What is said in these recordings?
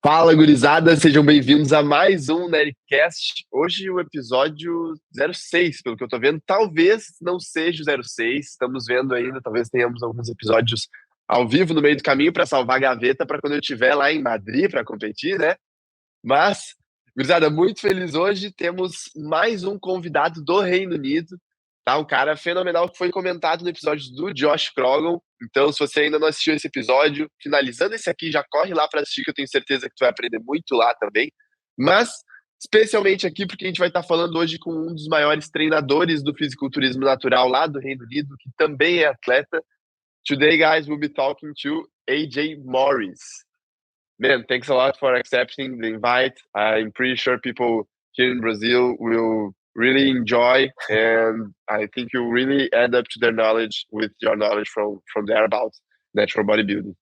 Fala, gurizada, sejam bem-vindos a mais um NattyCast. Hoje o episódio 06, pelo que eu tô vendo. Talvez não seja o 06, estamos vendo ainda, talvez tenhamos alguns episódios ao vivo no meio do caminho para salvar a gaveta para quando eu estiver lá em Madrid para competir, né? Mas, gurizada, muito feliz hoje. Temos mais um convidado do Reino Unido, tá? Um cara fenomenal que foi comentado no episódio do Josh Krogan. Então, se você ainda não assistiu esse episódio, finalizando esse aqui, já corre lá para assistir, que eu tenho certeza que tu vai aprender muito lá também. Mas, especialmente aqui, porque a gente vai estar falando hoje com um dos maiores treinadores do fisiculturismo natural lá do Reino Unido, que também é atleta. Today, guys, we'll be talking to AJ Morris. Man, thanks a lot for accepting the invite. I'm pretty sure people here in Brazil will really enjoy, and I think you really add up to their knowledge with your knowledge from there about natural bodybuilding.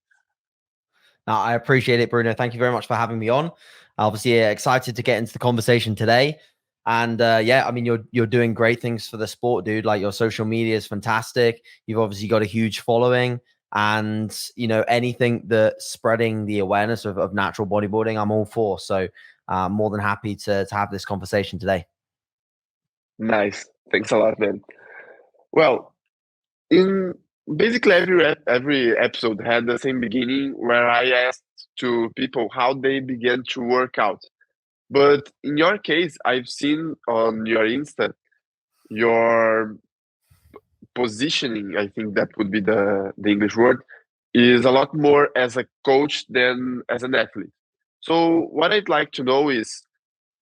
I appreciate it, Bruno. Thank you very much for having me on. Obviously, excited to get into the conversation today. And yeah, I mean, you're doing great things for the sport, dude. Like, your social media is fantastic. You've obviously got a huge following, and anything that's spreading the awareness of natural bodybuilding, I'm all for. So more than happy to have this conversation today. Nice. Thanks a lot, man. Well, in basically every episode had the same beginning where I asked to people how they began to work out. But in your case, I've seen on your Insta your positioning, I think that would be the English word, is a lot more as a coach than as an athlete. So what I'd like to know is,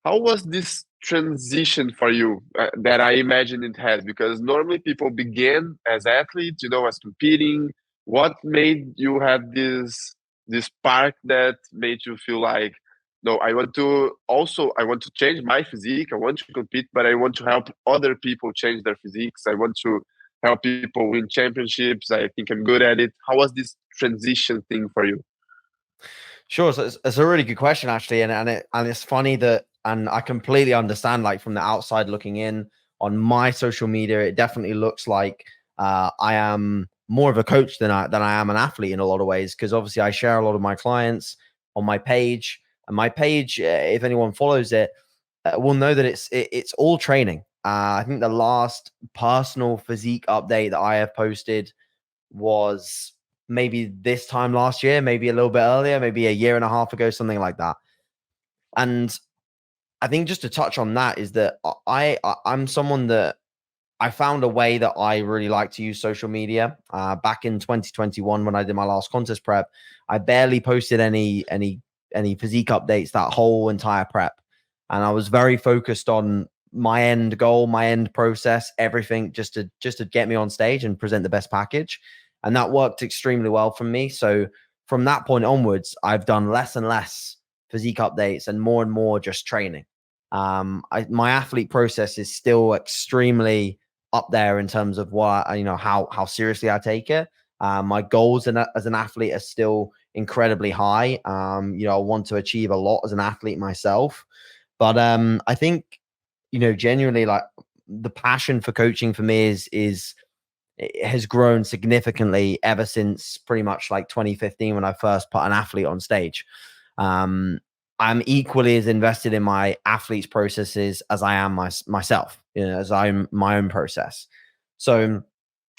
how was this transition for you that I imagine it has? Because normally people begin as athletes, as competing. What made you have this spark that made you feel like, no, I want to change my physique. I want to compete, but I want to help other people change their physiques. I want to help people win championships. I think I'm good at it. How was this transition thing for you? Sure. So it's a really good question, actually, and it's funny that, and I completely understand. Like, from the outside looking in on my social media, it definitely looks like I am more of a coach than I am an athlete in a lot of ways, because obviously I share a lot of my clients on my page, and my page, if anyone follows it, will know that it's all training. I think the last personal physique update that I have posted was maybe this time last year, maybe a little bit earlier, maybe a year and a half ago, something like that. And I think just to touch on that is that I'm someone that I found a way that I really like to use social media. Back in 2021, when I did my last contest prep, I barely posted any physique updates that whole entire prep, and I was very focused on my end goal, my end process, everything, just to get me on stage and present the best package. And that worked extremely well for me. So from that point onwards, I've done less and less physique updates and more just training. My athlete process is still extremely up there in terms of what, how seriously I take it. My goals as an athlete are still incredibly high. I want to achieve a lot as an athlete myself, but I think, genuinely, like, the passion for coaching for me it has grown significantly ever since pretty much like 2015, when I first put an athlete on stage. I'm equally as invested in my athletes' processes as I am myself, as I'm my own process. So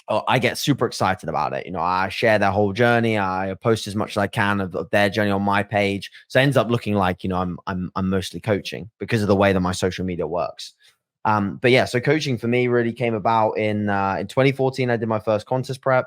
I get super excited about it. I share their whole journey. I post as much as I can of their journey on my page. So it ends up looking like, I'm mostly coaching because of the way that my social media works. But yeah, so coaching for me really came about in 2014. I did my first contest prep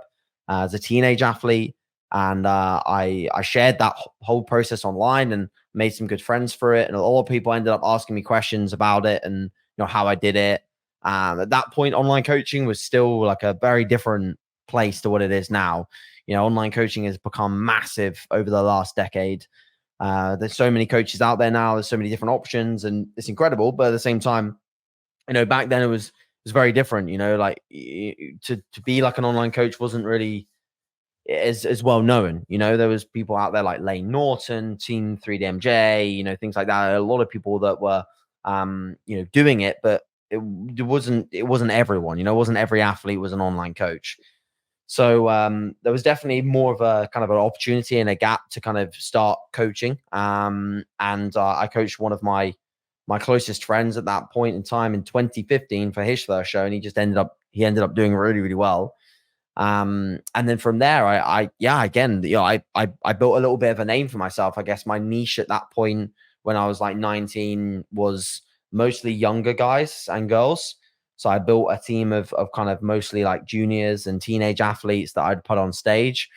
as a teenage athlete, and I shared that whole process online and made some good friends for it. And a lot of people ended up asking me questions about it and how I did it. At that point, online coaching was still like a very different place to what it is now. Online coaching has become massive over the last decade. There's so many coaches out there now. There's so many different options, and it's incredible. But at the same time, back then it was very different. Like, to be like an online coach wasn't really as well known. There was people out there like Lane Norton, Team 3DMJ, things like that. A lot of people that were doing it, but it wasn't everyone. It wasn't every athlete was an online coach. So there was definitely more of a kind of an opportunity and a gap to kind of start coaching. And I coached one of my closest friends at that point in time in 2015 for his first show, and he ended up doing really, really well. And then from there, I built a little bit of a name for myself. I guess my niche at that point when I was like 19 was mostly younger guys and girls. So I built a team of kind of mostly like juniors and teenage athletes that I'd put on stage.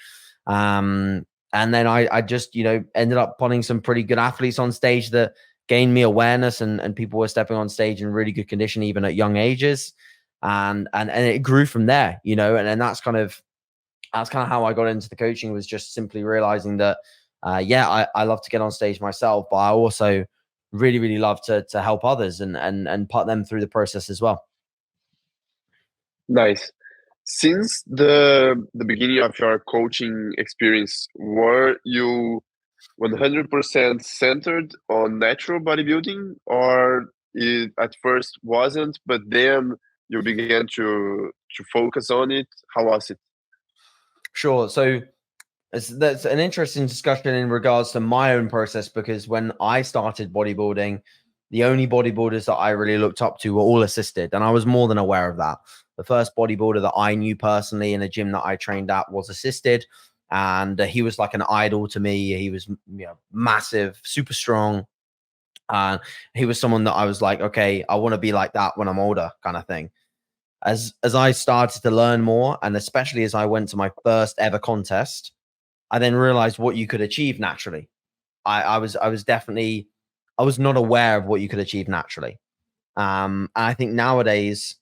And then I just, ended up putting some pretty good athletes on stage that gained me awareness, and people were stepping on stage in really good condition, even at young ages. And it grew from there, and that's kind of how I got into the coaching, was just simply realizing that, I love to get on stage myself, but I also really, really love to help others and put them through the process as well. Nice. Since the beginning of your coaching experience, were you 100% centered on natural bodybuilding, or it at first wasn't, but then you began to focus on it? How was it? Sure. So that's an interesting discussion in regards to my own process, because when I started bodybuilding, the only bodybuilders that I really looked up to were all assisted, and I was more than aware of that. The first bodybuilder that I knew personally in a gym that I trained at was assisted, and he was like an idol to me. He was, massive, super strong. He was someone that I was like, okay, I want to be like that when I'm older, kind of thing. As I started to learn more, and especially as I went to my first ever contest, I then realized what you could achieve naturally. I was not aware of what you could achieve naturally. And I think nowadays,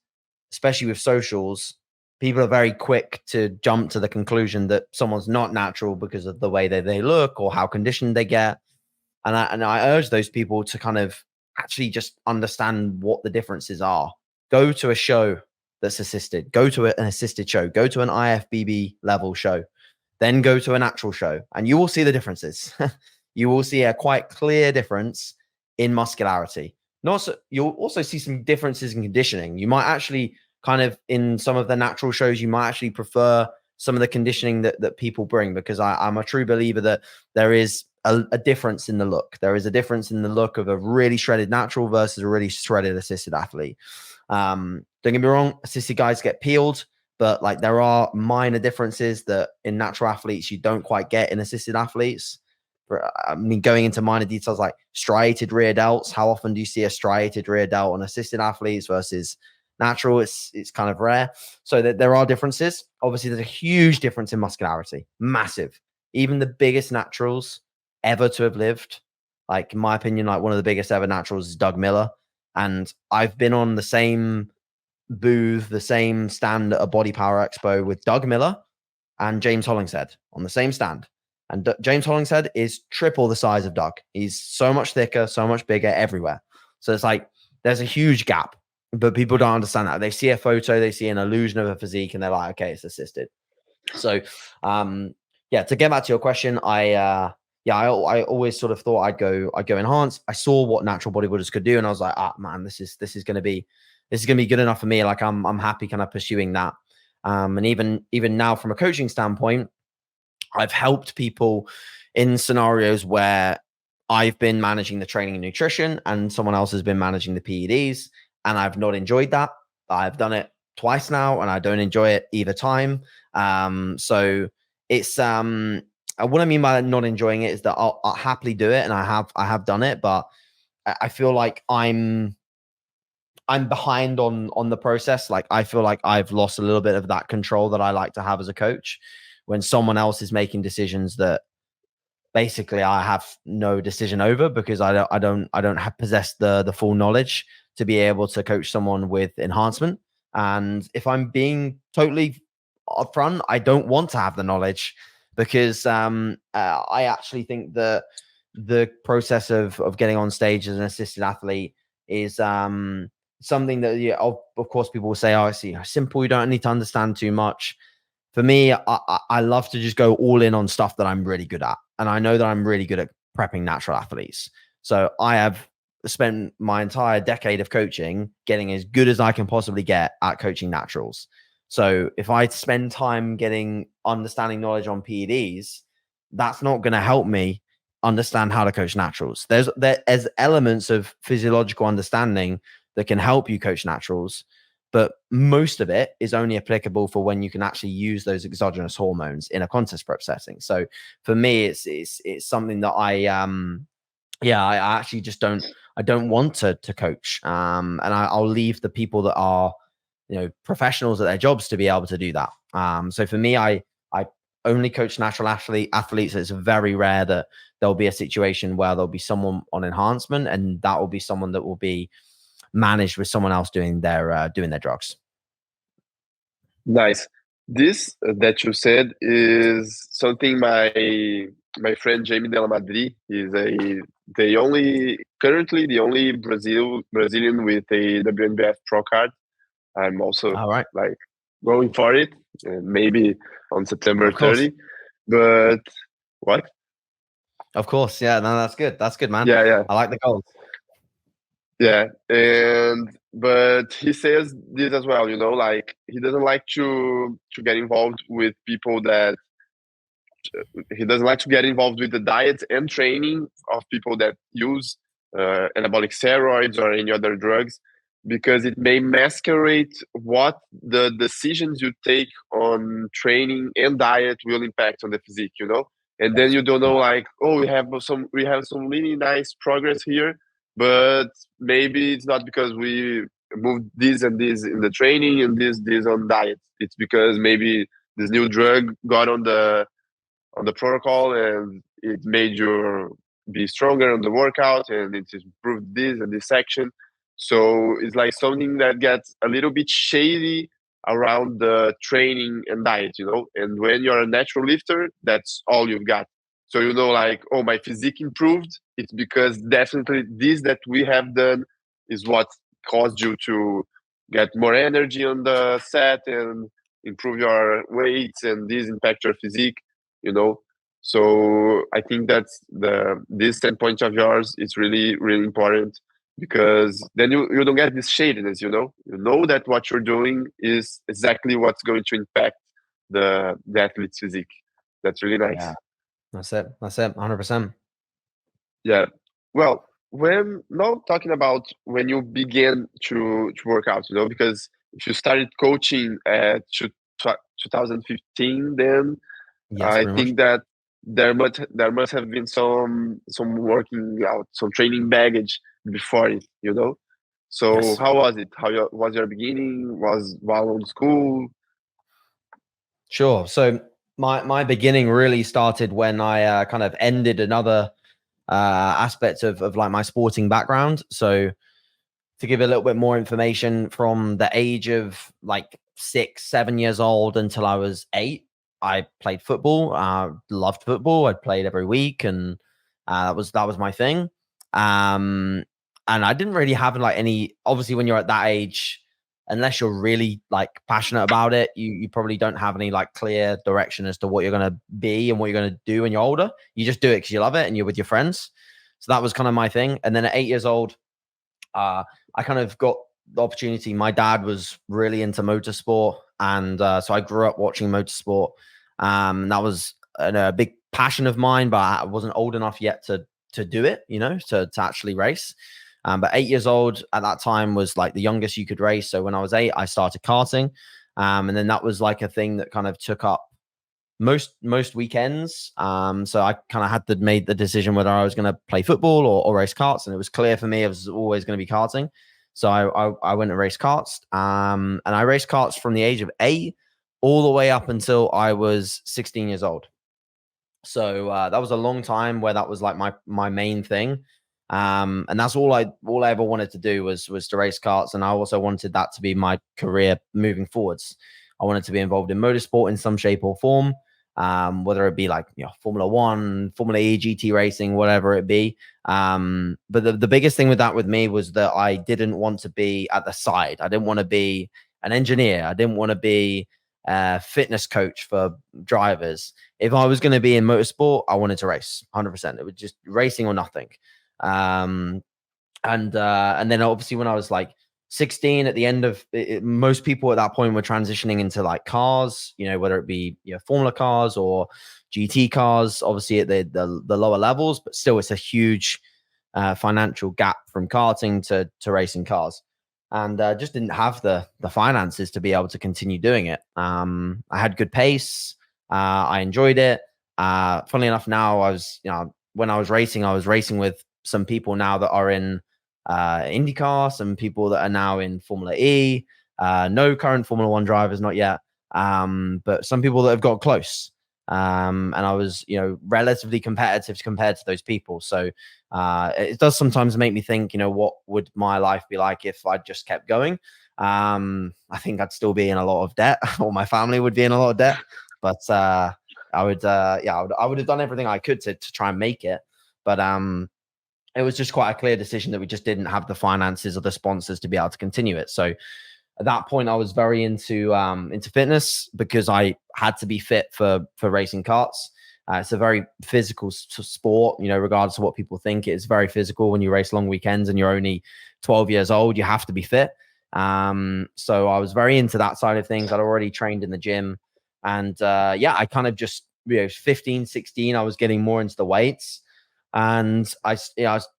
especially with socials, people are very quick to jump to the conclusion that someone's not natural because of the way that they look or how conditioned they get. And I urge those people to kind of actually just understand what the differences are. Go to a show that's assisted. Go to an assisted show. Go to an IFBB level show. Then go to a natural show, and you will see the differences. You will see a quite clear difference in muscularity. You'll also see some differences in conditioning. You might actually kind of, in some of the natural shows, you might actually prefer some of the conditioning that people bring, because I'm a true believer that there is a difference in the look. There is a difference in the look of a really shredded natural versus a really shredded assisted athlete. Don't get me wrong, assisted guys get peeled, but like there are minor differences that in natural athletes you don't quite get in assisted athletes. I mean, going into minor details like striated rear delts, how often do you see a striated rear delt on assisted athletes versus natural? It's kind of rare. So that there are differences. Obviously, there's a huge difference in muscularity, massive. Even the biggest naturals ever to have lived, like in my opinion, like one of the biggest ever naturals is Doug Miller. And I've been on the same booth, the same stand at a Body Power Expo with Doug Miller and James Hollingshead on the same stand. And James Hollingshead is triple the size of Doug. He's so much thicker, so much bigger everywhere. So it's like there's a huge gap, but people don't understand that. They see a photo, they see an illusion of a physique, and they're like, okay, it's assisted. So, to get back to your question, I always sort of thought I'd go enhance. I saw what natural bodybuilders could do, and I was like, man, this is going to be good enough for me. Like I'm happy kind of pursuing that. And even now from a coaching standpoint, I've helped people in scenarios where I've been managing the training and nutrition and someone else has been managing the PEDs, and I've not enjoyed that. I've done it twice now and I don't enjoy it either time. So it's what I mean by not enjoying it is that I'll happily do it, and I have done it, but I feel like I'm behind on the process. Like I feel like I've lost a little bit of that control that I like to have as a coach, when someone else is making decisions that basically I have no decision over, because I don't possess the full knowledge to be able to coach someone with enhancement. And if I'm being totally upfront, I don't want to have the knowledge, because I actually think that the process of getting on stage as an assisted athlete is something that, of course, people will say, oh, I see, simple, you don't need to understand too much. For me, I love to just go all in on stuff that I'm really good at. And I know that I'm really good at prepping natural athletes. So I have spent my entire decade of coaching getting as good as I can possibly get at coaching naturals. So if I spend time getting understanding knowledge on PEDs, that's not going to help me understand how to coach naturals. There's elements of physiological understanding that can help you coach naturals, but most of it is only applicable for when you can actually use those exogenous hormones in a contest prep setting. So for me, it's something that I actually just don't want to coach. And I'll leave the people that are, professionals at their jobs to be able to do that. So for me, I only coach natural athletes. It's very rare that there'll be a situation where there'll be someone on enhancement, and that will be someone that will be managed with someone else doing their drugs. Nice. This that you said is something my friend Jamie Della Madrid is currently the only Brazilian with a WNBF pro card. I'm also like going for it, maybe on September 30. But what? Of course, yeah. No, that's good. That's good, man. Yeah. I like the goals. Yeah, but he says this as well. Like he doesn't like to get involved with people that he doesn't like to get involved with the diet and training of people that use anabolic steroids or any other drugs, because it may masquerade what the decisions you take on training and diet will impact on the physique, and then you don't know, like, oh, we have some really nice progress here, but maybe it's not because we moved this and this in the training and this on diet. It's because maybe this new drug got on the protocol and it made you be stronger on the workout, and it improved this and this section. So it's like something that gets a little bit shady around the training and diet, and when you're a natural lifter, that's all you've got. So like, oh, my physique improved, it's because definitely this that we have done is what caused you to get more energy on the set and improve your weights, and this impact your physique. So I think that's this standpoint of yours is really, really important, because then you don't get this shadiness. You know that what you're doing is exactly what's going to impact the athlete's physique. That's really nice. Yeah, that's it 100%. Yeah, well, when now talking about when you began to work out, because if you started coaching at 2015, then yes, I think that there must have been some working out, some training baggage before it, So Yes. How was it? How was your beginning? Was while on school? Sure. So my beginning really started when I kind of ended another aspect of like my sporting background. So to give a little bit more information, from the age of like 6-7 years old until I was 8, I played football. Loved football. I played every week, and that was my thing. And I didn't really have like any. Obviously, when you're at that age, unless you're really like passionate about it, you probably don't have any like clear direction as to what you're gonna be and what you're gonna do when you're older. You just do it because you love it and you're with your friends. So that was kind of my thing. And then at 8 years old, I kind of got the opportunity. My dad was really into motorsport, and so I grew up watching motorsport. That was a big passion of mine, but I wasn't old enough yet to do it, to actually race. But 8 years old at that time was like the youngest you could race. So when I was 8, I started karting, and then that was like a thing that kind of took up most weekends. So I kind of had to made the decision whether I was going to play football or race karts, and it was clear for me it was always going to be karting. So I went and raced karts, and I raced karts from the age of 8 all the way up until I was 16 years old. So that was a long time where that was like my main thing. And that's all I ever wanted to do was to race karts, and I also wanted that to be my career moving forwards. I wanted to be involved in motorsport in some shape or form, whether it be like Formula One, Formula E, GT racing, whatever it be. But the biggest thing with that with me was that I didn't want to be at the side. I didn't want to be an engineer. I didn't want to be a fitness coach for drivers. If I was going to be in motorsport, I wanted to race 100%. It was just racing or nothing. And then obviously when I was like 16 at the end of it, most people at that point were transitioning into like cars, whether it be formula cars or GT cars, obviously at the lower levels, but still it's a huge financial gap from karting to racing cars. And just didn't have the finances to be able to continue doing it. I had good pace. I enjoyed it. Funnily enough, now when I was racing with some people now that are in IndyCar, some people that are now in Formula E, no current Formula One drivers, not yet, but some people that have got close. And I was, relatively competitive compared to those people. So it does sometimes make me think, what would my life be like if I just kept going? I think I'd still be in a lot of debt, or my family would be in a lot of debt. But I would have done everything I could to try and make it. But it was just quite a clear decision that we just didn't have the finances or the sponsors to be able to continue it. So at that point, I was very into fitness because I had to be fit for racing karts. It's a very physical sport, regardless of what people think. It's very physical when you race long weekends and you're only 12 years old. You have to be fit. So I was very into that side of things. I'd already trained in the gym. And I kind of just, 15, 16, I was getting more into the weights. And I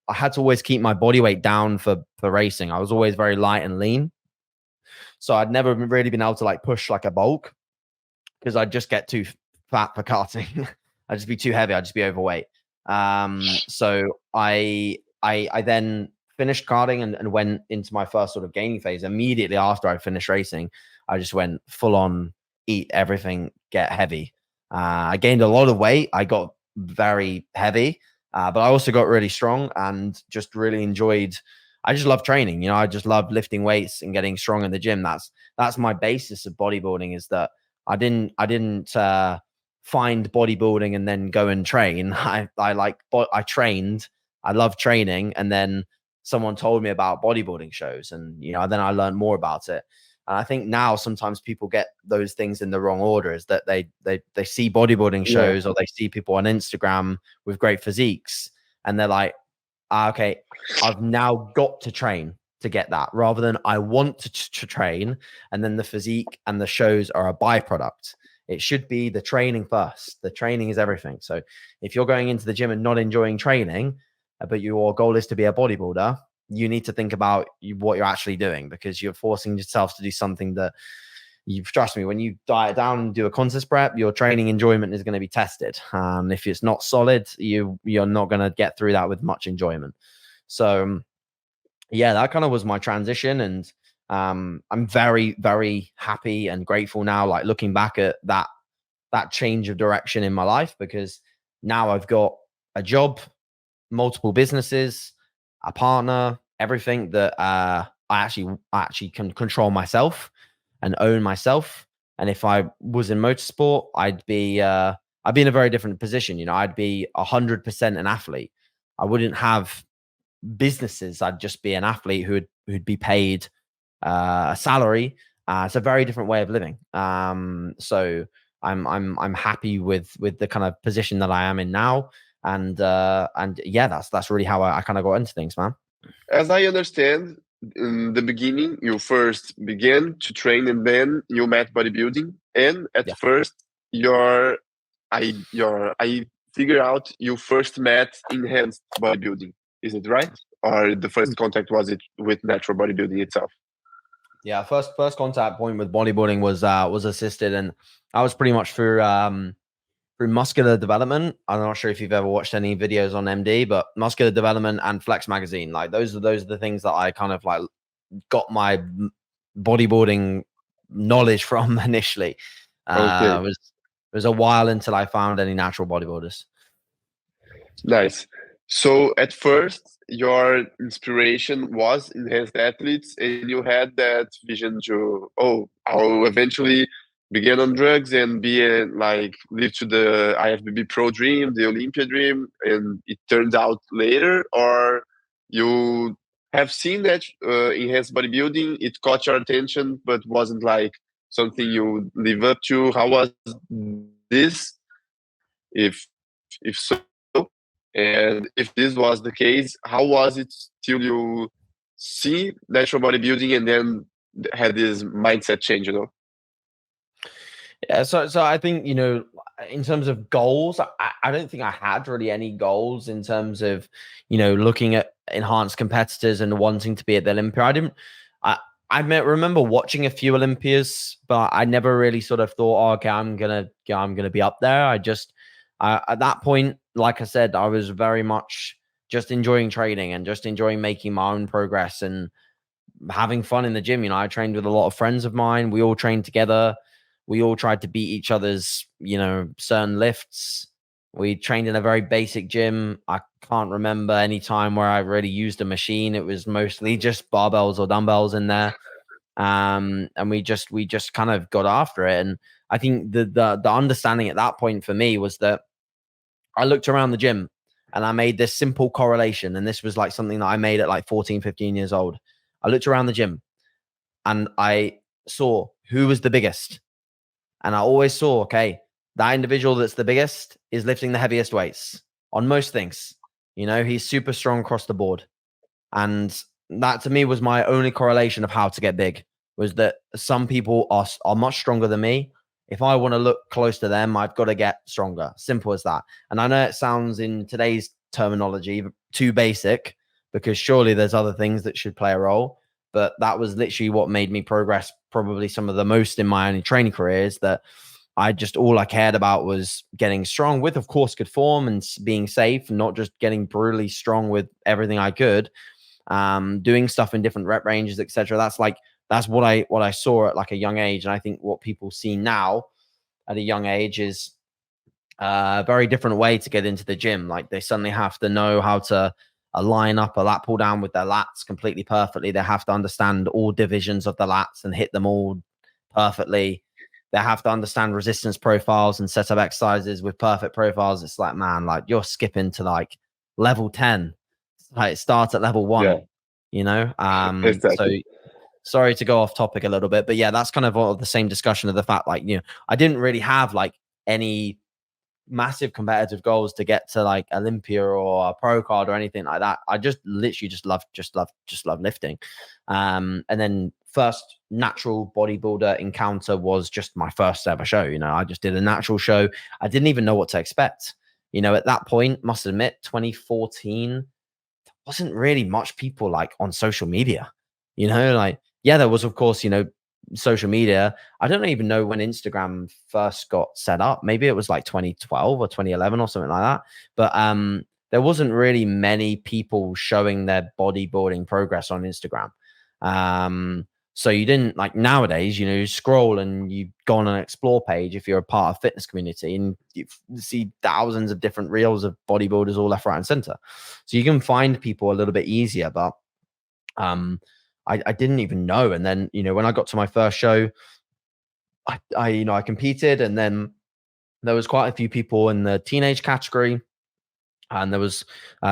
had to always keep my body weight down for racing. I was always very light and lean. So I'd never really been able to like push like a bulk because I'd just get too fat for karting. I'd just be too heavy. I'd just be overweight. So I then finished karting and went into my first sort of gaining phase. Immediately after I finished racing, I just went full on, eat everything, get heavy. I gained a lot of weight. I got very heavy, but I also got really strong and just really enjoyed. I just love training. I just love lifting weights and getting strong in the gym. That's my basis of bodybuilding, is that I didn't find bodybuilding and then go and train. I trained. I love training, and then someone told me about bodybuilding shows, and then I learned more about it. And I think now sometimes people get those things in the wrong order, is that they see bodybuilding shows or they see people on Instagram with great physiques, and they're like, okay, I've now got to train to get that, rather than I want to train, and then the physique and the shows are a byproduct. It should be the training first. The training is everything. So if you're going into the gym and not enjoying training, but your goal is to be a bodybuilder, you need to think about what you're actually doing, because you're forcing yourself to do something that, trust me, when you diet down and do a contest prep, your training enjoyment is going to be tested. If it's not solid, you're not going to get through that with much enjoyment. So that kind of was my transition. And I'm very, very happy and grateful now, like looking back at that change of direction in my life, because now I've got a job, multiple businesses, a partner, everything that I actually can control myself and own myself. And if I was in motorsport, I'd be in a very different position. I'd be 100% an athlete. I wouldn't have businesses. I'd just be an athlete who'd be paid a salary. It's a very different way of living. So I'm happy with the kind of position that I am in now. And that's really how I kind of got into things, man. As I understand, in the beginning, you first began to train, and then you met bodybuilding. And at first, I figure out you first met enhanced bodybuilding. Is it right? Or the first contact was it with natural bodybuilding itself? Yeah, first contact point with bodybuilding was assisted, and I was pretty much through muscular development. I'm not sure if you've ever watched any videos on MD, but muscular development and Flex magazine, like those are the things that I kind of like got my bodybuilding knowledge from initially. Okay. It was a while until I found any natural bodybuilders. Nice. So at first, your inspiration was enhanced athletes, and you had that vision to, I'll eventually begin on drugs and live to the IFBB Pro dream, the Olympia dream, and it turned out later? Or you have seen that enhanced bodybuilding, it caught your attention, but wasn't like something you live up to? How was this? If so, and if this was the case, how was it till you see natural bodybuilding and then had this mindset change, Yeah, so I think, in terms of goals, I don't think I had really any goals in terms of, looking at enhanced competitors and wanting to be at the Olympia. Remember watching a few Olympias, but I never really sort of thought, oh, okay, I'm gonna be up there. At that point, like I said, I was very much just enjoying training and just enjoying making my own progress and having fun in the gym. I trained with a lot of friends of mine. We all trained together. We all tried to beat each other's, certain lifts. We trained in a very basic gym. I can't remember any time where I really used a machine. It was mostly just barbells or dumbbells in there. And we just kind of got after it. And I think the understanding at that point for me was that I looked around the gym and I made this simple correlation. And this was like something that I made at like 14, 15 years old. I looked around the gym and I saw who was the biggest. And I always saw, okay, that individual that's the biggest is lifting the heaviest weights on most things. He's super strong across the board. And that to me was my only correlation of how to get big, was that some people are much stronger than me. If I want to look close to them, I've got to get stronger. Simple as that. And I know it sounds in today's terminology too basic, because surely there's other things that should play a role. But that was literally what made me progress probably some of the most in my own training careers, that all I cared about was getting strong with, of course, good form and being safe, and not just getting brutally strong with everything I could, doing stuff in different rep ranges, etc. That's what I saw at like a young age. And I think what people see now at a young age is a very different way to get into the gym. Like they suddenly have to know how to line up a lat pull down with their lats completely perfectly. They have to understand all divisions of the lats and hit them all perfectly. They have to understand resistance profiles and set up exercises with perfect profiles. It's like, man, like you're skipping to like level 10. Like it starts at level 1, Exactly. So sorry to go off topic a little bit, but yeah, that's kind of all the same discussion of the fact, like, I didn't really have like any massive competitive goals to get to like Olympia or a pro card or anything like that. I just literally just love lifting. And then first natural bodybuilder encounter was just my first ever show. I just did a natural show. I didn't even know what to expect. At that point, must admit, 2014, wasn't really much people like on social media, like, yeah, there was, of course, social media. I don't even know when Instagram first got set up. Maybe it was like 2012 or 2011 or something like that. But there wasn't really many people showing their bodybuilding progress on Instagram. So you didn't, like nowadays, you scroll and you go on an explore page if you're a part of fitness community, and you see thousands of different reels of bodybuilders all left, right, and center. So you can find people a little bit easier. But I didn't even know. And then, when I got to my first show, I competed, and then there was quite a few people in the teenage category, and there was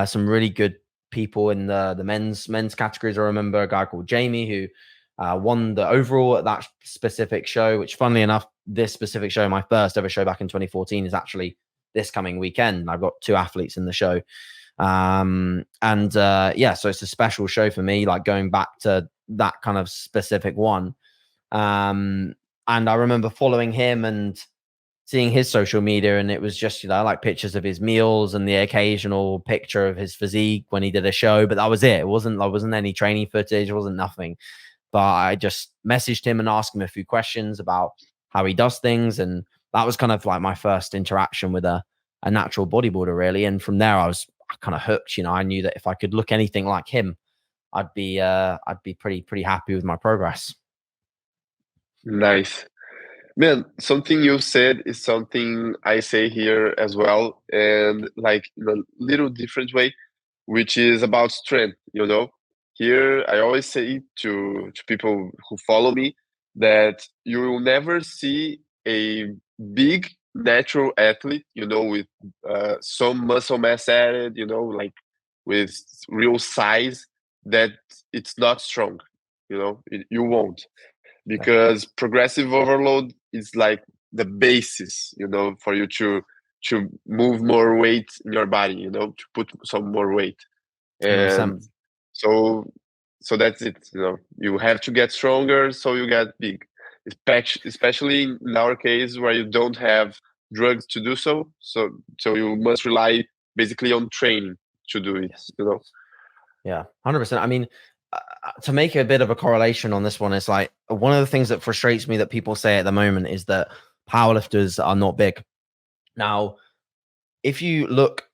some really good people in the men's categories. I remember a guy called Jamie who won the overall at that specific show, which funnily enough, this specific show, my first ever show back in 2014, is actually this coming weekend. I've got 2 athletes in the show. So it's a special show for me, like going back to that kind of specific one. And I remember following him and seeing his social media, and it was just, like pictures of his meals and the occasional picture of his physique when he did a show, but that was it. It wasn't any training footage. It wasn't nothing. But I just messaged him and asked him a few questions about how he does things. And that was kind of like my first interaction with a natural bodybuilder, really. And from there, I was kind of hooked. I knew that if I could look anything like him, I'd be pretty happy with my progress. Nice. Man, something you said is something I say here as well, and like in a little different way, which is about strength. Here, I always say to people who follow me that you will never see a big natural athlete, with some muscle mass added, like with real size, that it's not strong. You won't, because progressive overload is like the basis, for you to move more weight in your body, to put some more weight. 100%. And so so that's it. You have to get stronger, so you get big. Especially in our case, where you don't have drugs to do so. So you must rely basically on training to do it. Yes. Yeah, 100%. I mean, to make a bit of a correlation on this one, it's like one of the things that frustrates me that people say at the moment is that powerlifters are not big. Now, if you look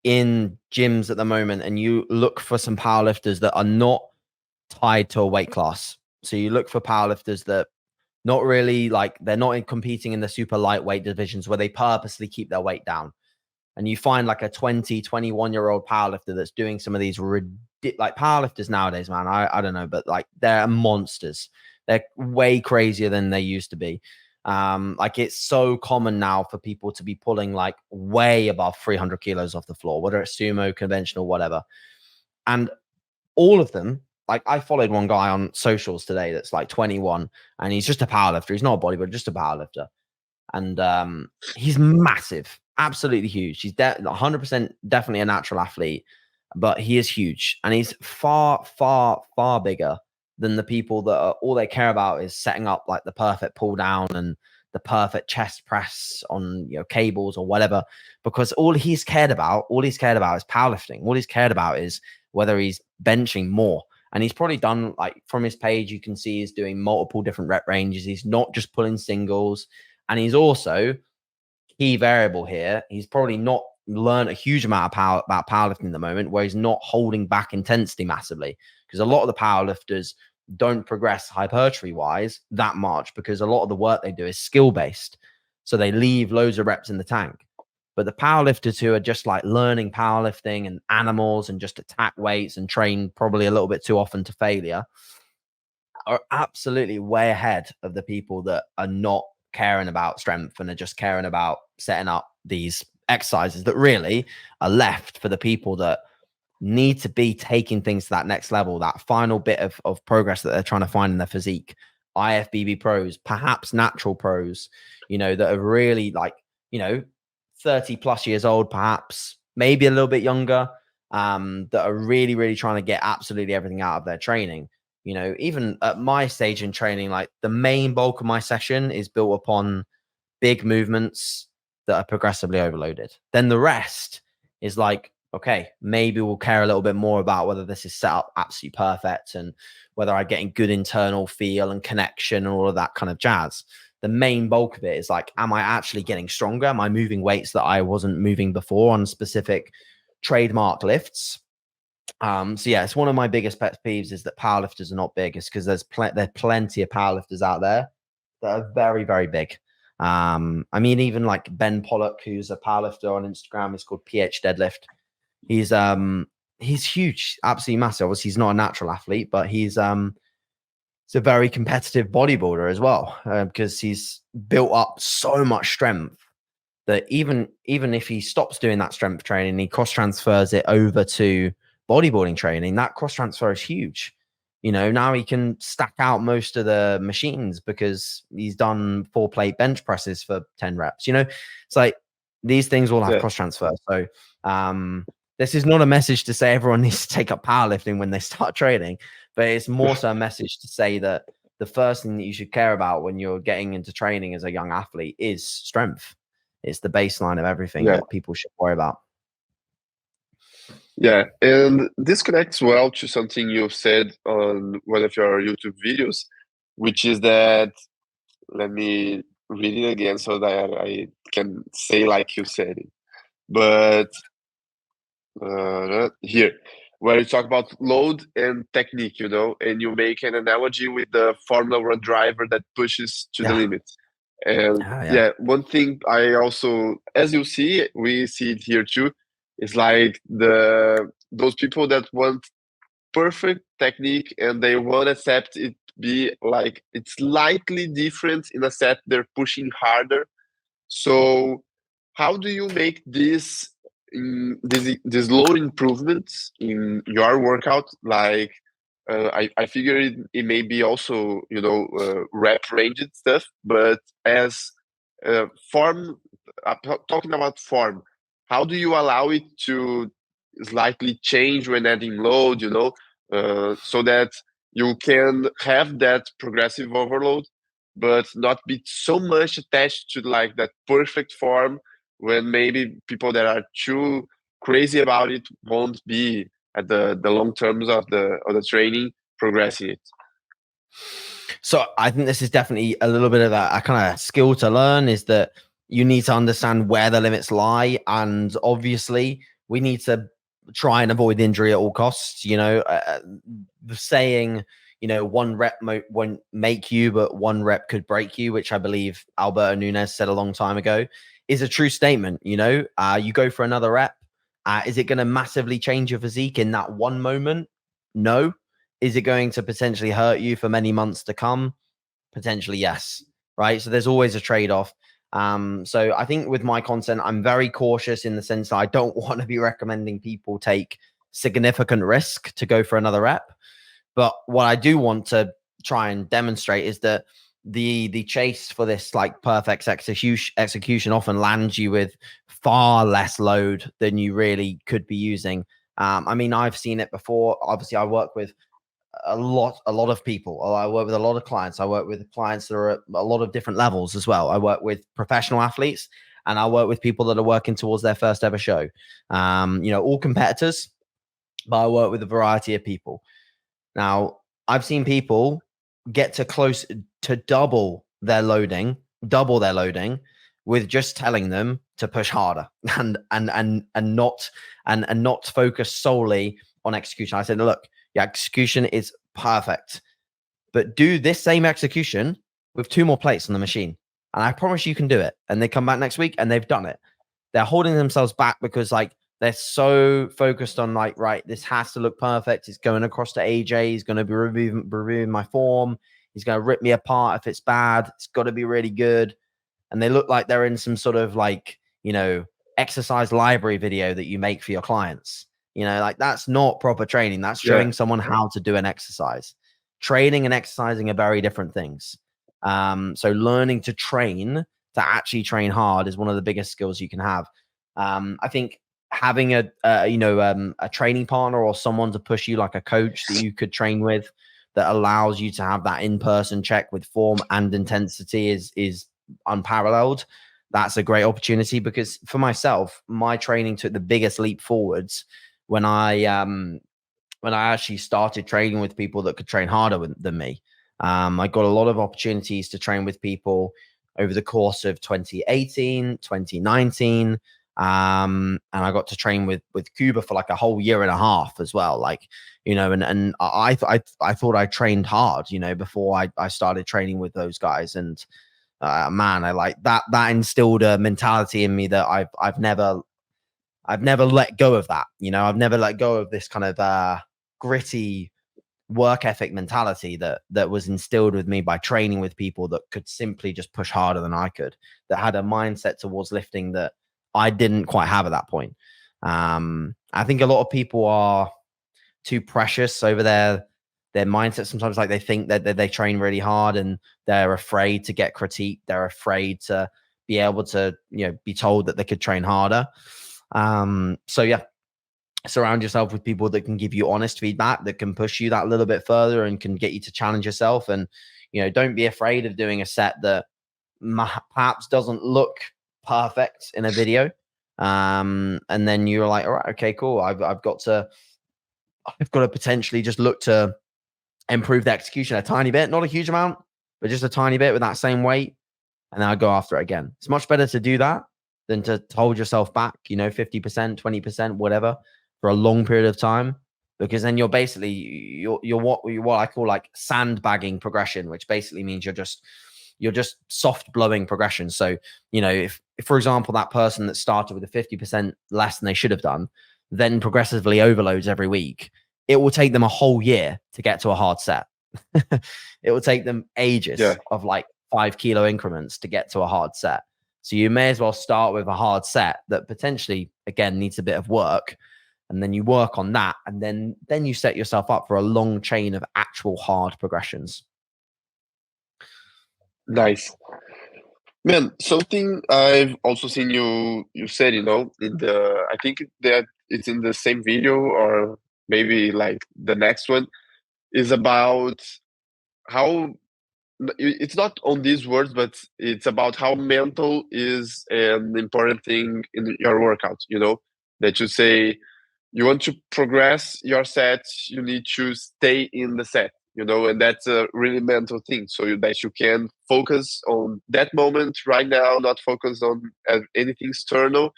in gyms at the moment and you look for some powerlifters that are not tied to a weight class, so you look for powerlifters that not really like they're not competing in the super lightweight divisions where they purposely keep their weight down, and you find like a 21-year-old powerlifter that's doing some of these like powerlifters nowadays, man, I don't know, but like they're monsters. They're way crazier than they used to be. Like it's so common now for people to be pulling like way above 300 kilos off the floor, whether it's sumo, conventional, whatever. And all of them, like I followed one guy on socials today that's like 21 and he's just a powerlifter. He's not a bodybuilder, just a powerlifter. And he's massive, absolutely huge. He's 100% definitely a natural athlete, but he is huge. And he's far, far, far bigger than the people that are, all they care about is setting up like the perfect pull down and the perfect chest press on cables or whatever, because all he's cared about is powerlifting. All he's cared about is whether he's benching more. And he's probably done, like from his page, you can see he's doing multiple different rep ranges. He's not just pulling singles. And he's also, key variable here, he's probably not learned a huge amount of power about powerlifting at the moment, where he's not holding back intensity massively, because a lot of the powerlifters don't progress hypertrophy wise that much because a lot of the work they do is skill based. So they leave loads of reps in the tank. But the powerlifters who are just like learning powerlifting and animals and just attack weights and train probably a little bit too often to failure are absolutely way ahead of the people that are not caring about strength and are just caring about setting up these exercises that really are left for the people that need to be taking things to that next level, that final bit of progress that they're trying to find in their physique. IFBB pros, perhaps natural pros, that are really like, 30 plus years old, perhaps maybe a little bit younger, that are really, really trying to get absolutely everything out of their training. Even at my stage in training, like the main bulk of my session is built upon big movements that are progressively overloaded. Then the rest is like, okay, maybe we'll care a little bit more about whether this is set up absolutely perfect and whether I'm getting good internal feel and connection and all of that kind of jazz. The main bulk of it is like, am I actually getting stronger? Am I moving weights that I wasn't moving before on specific trademark lifts? So yeah, it's one of my biggest pet peeves is that powerlifters are not big. It's because there's plenty of powerlifters out there that are very, very big. I mean, even like Ben Pollock, who's a powerlifter on Instagram, is called PH Deadlift. He's huge, absolutely massive. Obviously, he's not a natural athlete, but he's a very competitive bodybuilder as well, because he's built up so much strength that even if he stops doing that strength training, he cross transfers it over to bodybuilding training. That cross transfer is huge. Now he can stack out most of the machines because he's done 4 plate bench presses for 10 reps. It's like these things all have cross transfer. So this is not a message to say everyone needs to take up powerlifting when they start training, but it's more so a message to say that the first thing that you should care about when you're getting into training as a young athlete is strength. It's the baseline of everything that people should worry about. Yeah, and this connects well to something you've said on one of your YouTube videos, which is that, let me read it again so that I can say like you said it. But here, where you talk about load and technique, and you make an analogy with the Formula One driver that pushes to the limit. And one thing I also, as you see, we see it here too, is like those people that want perfect technique and they won't accept it be like it's slightly different in a set they're pushing harder. So how do you make these load improvements in your workout? Like I figure it may be also rep ranged stuff, but as form, talking about form, how do you allow it to slightly change when adding load? so that you can have that progressive overload, but not be so much attached to like that perfect form, when maybe people that are too crazy about it won't be at the long terms of the training progressing it. So I think this is definitely a little bit of a kind of skill to learn, is that you need to understand where the limits lie. And obviously we need to try and avoid injury at all costs. The saying, one rep won't make you, but one rep could break you, which I believe Alberto Nunez said a long time ago, is a true statement. You go for another rep. Is it going to massively change your physique in that one moment? No. Is it going to potentially hurt you for many months to come? Potentially, yes. Right. So there's always a trade-off. So I think with my content, I'm very cautious in the sense that I don't want to be recommending people take significant risk to go for another rep. But what I do want to try and demonstrate is that the chase for this like perfect execution often lands you with far less load than you really could be using. I mean, I've seen it before. Obviously, I work with a lot of people. I work with a lot of clients. I work with clients that are at a lot of different levels as well. I work with professional athletes, and I work with people that are working towards their first ever show. All competitors, but I work with a variety of people. Now, I've seen people get to close to double their loading with just telling them to push harder and not focus solely on execution. I said, look, your execution is perfect, but do this same execution with 2 more plates on the machine, and I promise you can do it. And they come back next week and they've done it. They're holding themselves back because like they're so focused on like, right, this has to look perfect. It's going across to AJ. He's going to be reviewing my form. He's going to rip me apart if it's bad. It's got to be really good. And they look like they're in some sort of like, exercise library video that you make for your clients. Like that's not proper training. That's showing someone how to do an exercise. Training and exercising are very different things. So learning to train, to actually train hard, is one of the biggest skills you can have. I think having a training partner or someone to push you, like a coach that you could train with, that allows you to have that in-person check with form and intensity is unparalleled. That's a great opportunity, because for myself, my training took the biggest leap forwards when I actually started training with people that could train harder than me. I got a lot of opportunities to train with people over the course of 2018, 2019. And I got to train with Cuba for like a whole year and a half as well. Like, and I thought I trained hard, before I started training with those guys. And man, I like that instilled a mentality in me that I've never let go of that. I've never let go of this kind of gritty work ethic mentality that was instilled with me by training with people that could simply just push harder than I could, that had a mindset towards lifting that I didn't quite have at that point. I think a lot of people are too precious over their mindset sometimes. Like they think that they train really hard and they're afraid to get critiqued. They're afraid to be able to, be told that they could train harder. So yeah, surround yourself with people that can give you honest feedback, that can push you that little bit further and can get you to challenge yourself. And, don't be afraid of doing a set that perhaps doesn't look perfect in a video. And then you're like, all right, okay, cool. I've got to potentially just look to improve the execution a tiny bit, not a huge amount, but just a tiny bit with that same weight. And then I go after it again. It's much better to do that than to hold yourself back, 50%, 20%, whatever, for a long period of time, because then you're basically you're what I call like sandbagging progression, which basically means you're just soft blowing progression. So, if for example, that person that started with a 50% less than they should have done, then progressively overloads every week, it will take them a whole year to get to a hard set. It will take them ages of like 5 kilo increments to get to a hard set. So you may as well start with a hard set that potentially, again, needs a bit of work. And then you work on that. And then you set yourself up for a long chain of actual hard progressions. Nice. Man, something I've also seen you said, in I think that it's in the same video, or maybe like the next one, is about how it's not on these words, but it's about how mental is an important thing in your workout. That you say you want to progress your sets, you need to stay in the set. And that's a really mental thing. So that you can focus on that moment right now, not focus on anything external.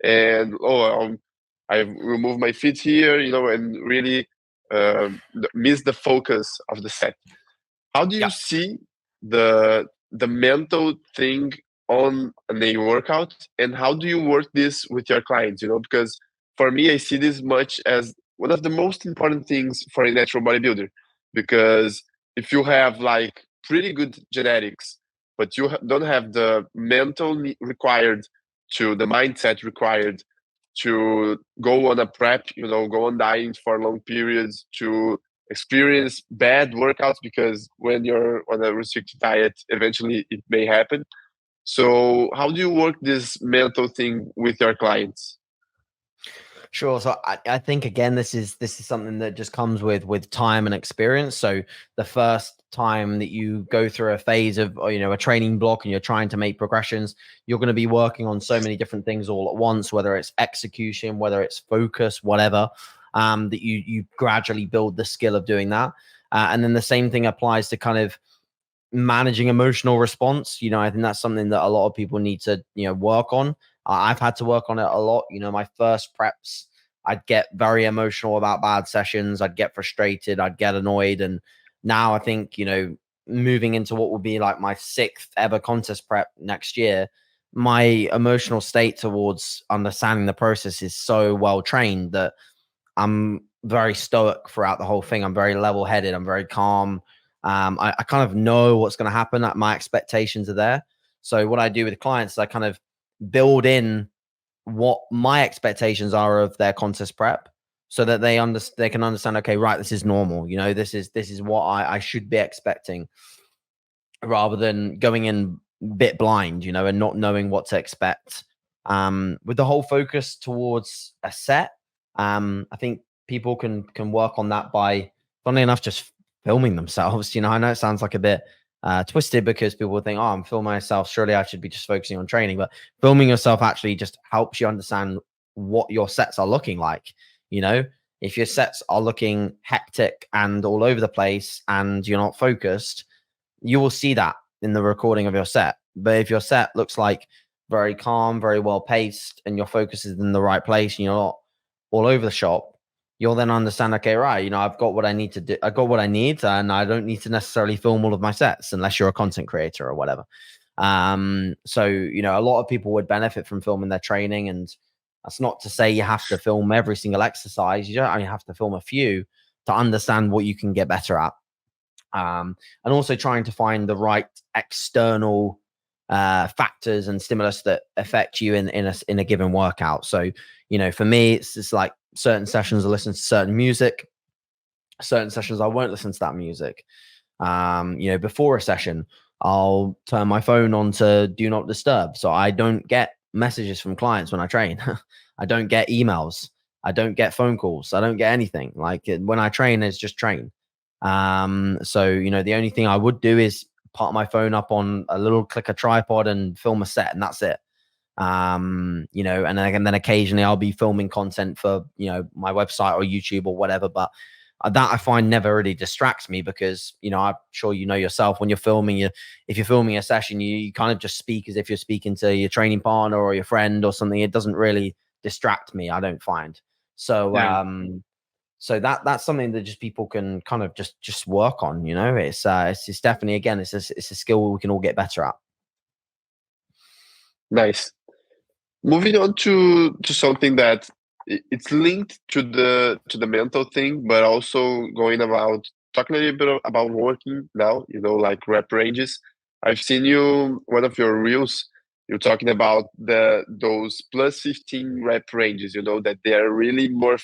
And I remove my feet here, and really miss the focus of the set. How do you Yeah. see the mental thing on a workout, and how do you work this with your clients? Because for me, I see this much as one of the most important things for a natural bodybuilder. Because if you have like pretty good genetics, but you don't have the mental required to the mindset required to go on a prep, go on diet for long periods, to experience bad workouts, because when you're on a restricted diet, eventually it may happen. So how do you work this mental thing with your clients? Sure. So I think again, this is something that just comes with time and experience. So the first time that you go through a phase of a training block and you're trying to make progressions, you're going to be working on so many different things all at once, whether it's execution, whether it's focus, whatever. That you gradually build the skill of doing that, and then the same thing applies to kind of managing emotional response. I think that's something that a lot of people need to work on. I've had to work on it a lot. My first preps, I'd get very emotional about bad sessions. I'd get frustrated. I'd get annoyed. And now I think, moving into what will be like my 6th ever contest prep next year, my emotional state towards understanding the process is so well trained that I'm very stoic throughout the whole thing. I'm very level headed. I'm very calm. I kind of know what's going to happen. That my expectations are there. So what I do with clients is I kind of build in what my expectations are of their contest prep, so that they can understand, okay, right, this is normal. This is what I should be expecting, rather than going in bit blind, and not knowing what to expect. With the whole focus towards a set, I think people can work on that by, funnily enough, just filming themselves. I know it sounds like a bit twisted, because people would think, oh, I'm filming myself, surely I should be just focusing on training. But filming yourself actually just helps you understand what your sets are looking like. If your sets are looking hectic and all over the place and you're not focused, you will see that in the recording of your set. But if your set looks like very calm, very well paced, and your focus is in the right place and you're not all over the shop, you'll then understand, okay, right, I've got what I need to do. I got what I need, and I don't need to necessarily film all of my sets unless you're a content creator or whatever. So, a lot of people would benefit from filming their training, and that's not to say you have to film every single exercise. You don't only have to film a few to understand what you can get better at. And also trying to find the right external factors and stimulus that affect you in a given workout. So, for me, it's just like certain sessions I listen to certain music, certain sessions I won't listen to that music. Before a session, I'll turn my phone on to do not disturb, so I don't get messages from clients when I train. I don't get emails. I don't get phone calls. I don't get anything. Like when I train, it's just train. So, the only thing I would do is part my phone up on a little clicker tripod and film a set, and that's it. And then occasionally I'll be filming content for, my website or YouTube or whatever. But that I find never really distracts me, because, I'm sure yourself, when you're filming, if you're filming a session, you kind of just speak as if you're speaking to your training partner or your friend or something. It doesn't really distract me, I don't find. So, Yeah. so that's something that just people can kind of just work on. It's definitely, again, it's a skill we can all get better at. Nice. Moving on to something that it's linked to the mental thing, but also going about talking a little bit about working now, like rep ranges. I've seen you, one of your reels, you're talking about those plus 15 rep ranges, that they are really more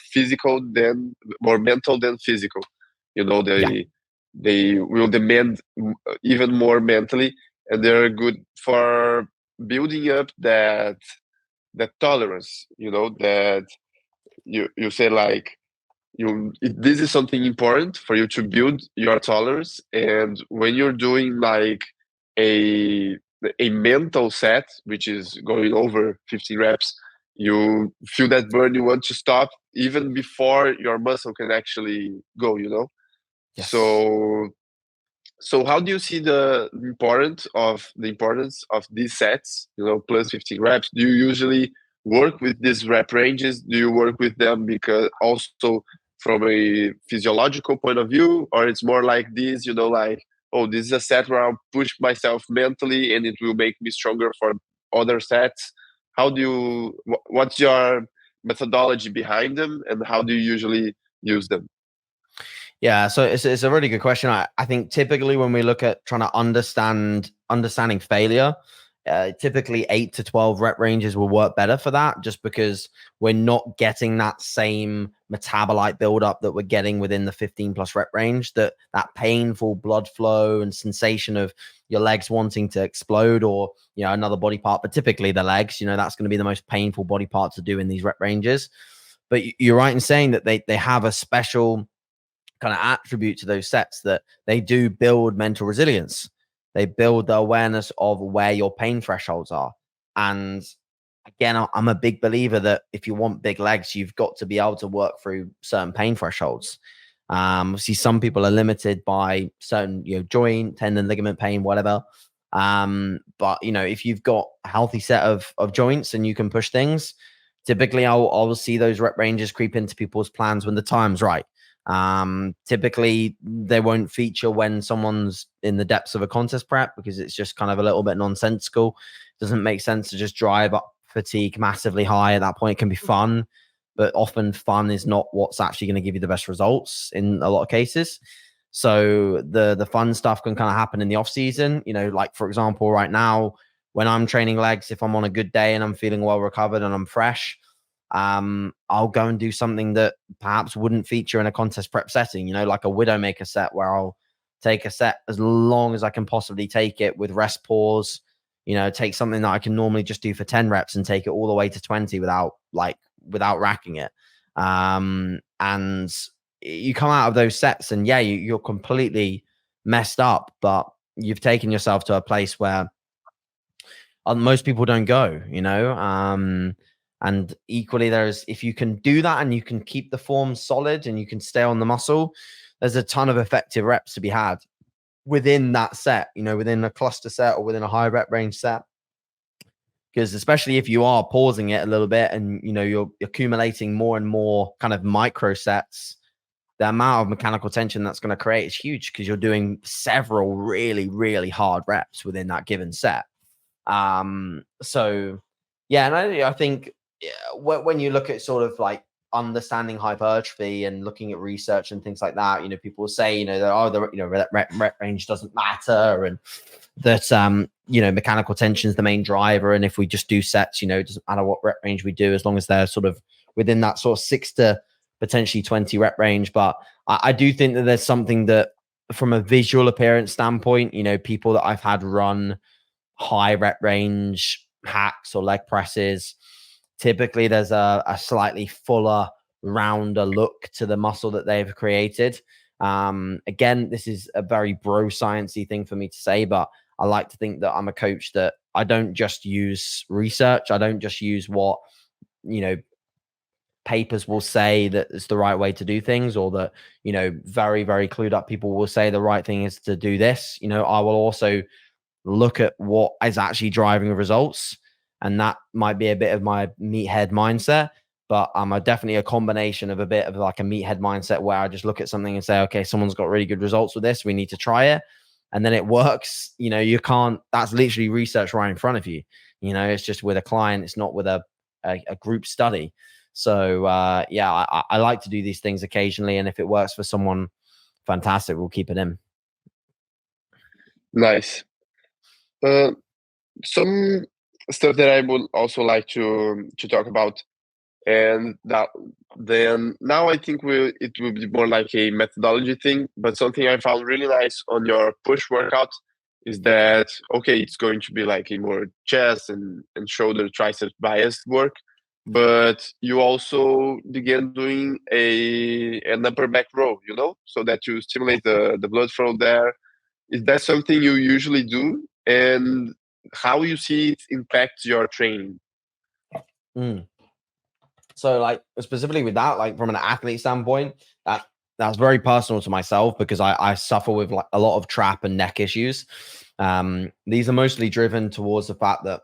more mental than physical. Yeah. They will demand even more mentally, and they're good for building up that tolerance, that you say, like, this is something important for you to build your tolerance. And when you're doing like a mental set, which is going over 15 reps, you feel that burn, you want to stop even before your muscle can actually go, Yes. So how do you see the importance of these sets, plus 15 reps? Do you usually work with these rep ranges? Do you work with them because also from a physiological point of view, or it's more like this, like, oh, this is a set where I'll push myself mentally and it will make me stronger for other sets? What's your methodology behind them, and how do you usually use them? Yeah, so it's a really good question. I think typically when we look at trying to understanding failure, typically 8 to 12 rep ranges will work better for that, just because we're not getting that same metabolite buildup that we're getting within the 15 plus rep range, that painful blood flow and sensation of your legs wanting to explode, or another body part, but typically the legs, that's going to be the most painful body part to do in these rep ranges. But you're right in saying that they have a special kind of attribute to those sets, that they do build mental resilience. They build the awareness of where your pain thresholds are. And again, I'm a big believer that if you want big legs, you've got to be able to work through certain pain thresholds. Obviously, some people are limited by certain, joint, tendon, ligament pain, whatever. But if you've got a healthy set of joints and you can push things, typically I'll see those rep ranges creep into people's plans when the time's right. Typically they won't feature when someone's in the depths of a contest prep, because it's just kind of a little bit nonsensical. It doesn't make sense to just drive up fatigue massively high. At that point, it can be fun, but often fun is not what's actually going to give you the best results in a lot of cases. So the fun stuff can kind of happen in the off season. Like for example, right now when I'm training legs, if I'm on a good day and I'm feeling well recovered and I'm fresh, I'll go and do something that perhaps wouldn't feature in a contest prep setting, like a Widowmaker set, where I'll take a set as long as I can possibly take it with rest pause, take something that I can normally just do for 10 reps and take it all the way to 20 without racking it. And you come out of those sets and you're completely messed up, but you've taken yourself to a place where most people don't go, and equally, if you can do that and you can keep the form solid and you can stay on the muscle, there's a ton of effective reps to be had within that set, within a cluster set or within a high rep range set. Because especially if you are pausing it a little bit and, you're accumulating more and more kind of micro sets, the amount of mechanical tension that's going to create is huge, because you're doing several really, really hard reps within that given set. So yeah, and I think when you look at sort of like understanding hypertrophy and looking at research and things like that, people will say, that rep range doesn't matter, and that mechanical tension is the main driver, and if we just do sets, it doesn't matter what rep range we do as long as they're sort of within that sort of 6 to potentially 20 rep range. But I do think that there's something that, from a visual appearance standpoint, people that I've had run high rep range hacks or leg presses, typically there's a slightly fuller, rounder look to the muscle that they've created. Again, this is a very bro sciencey thing for me to say, but I like to think that I'm a coach that I don't just use research. I don't just use what, papers will say that it's the right way to do things, or that, very, very clued up people will say the right thing is to do this. I will also look at what is actually driving results. And that might be a bit of my meathead mindset, but I'm definitely a combination of a bit of like a meathead mindset, where I just look at something and say, okay, someone's got really good results with this, we need to try it. And then it works. You can't, that's literally research right in front of you. It's just with a client, it's not with a group study. So I like to do these things occasionally. And if it works for someone, fantastic, we'll keep it in. Nice. Some stuff that I would also like to talk about, and then now I think it will be more like a methodology thing. But something I found really nice on your push workout is that, okay, it's going to be like a more chest and shoulder tricep biased work, but you also began doing an upper back row, so that you stimulate the blood flow there. Is that something you usually do, and how you see it impact your training? So like specifically with that, like from an athlete standpoint, that's very personal to myself because I suffer with like a lot of trap and neck issues. These are mostly driven towards the fact that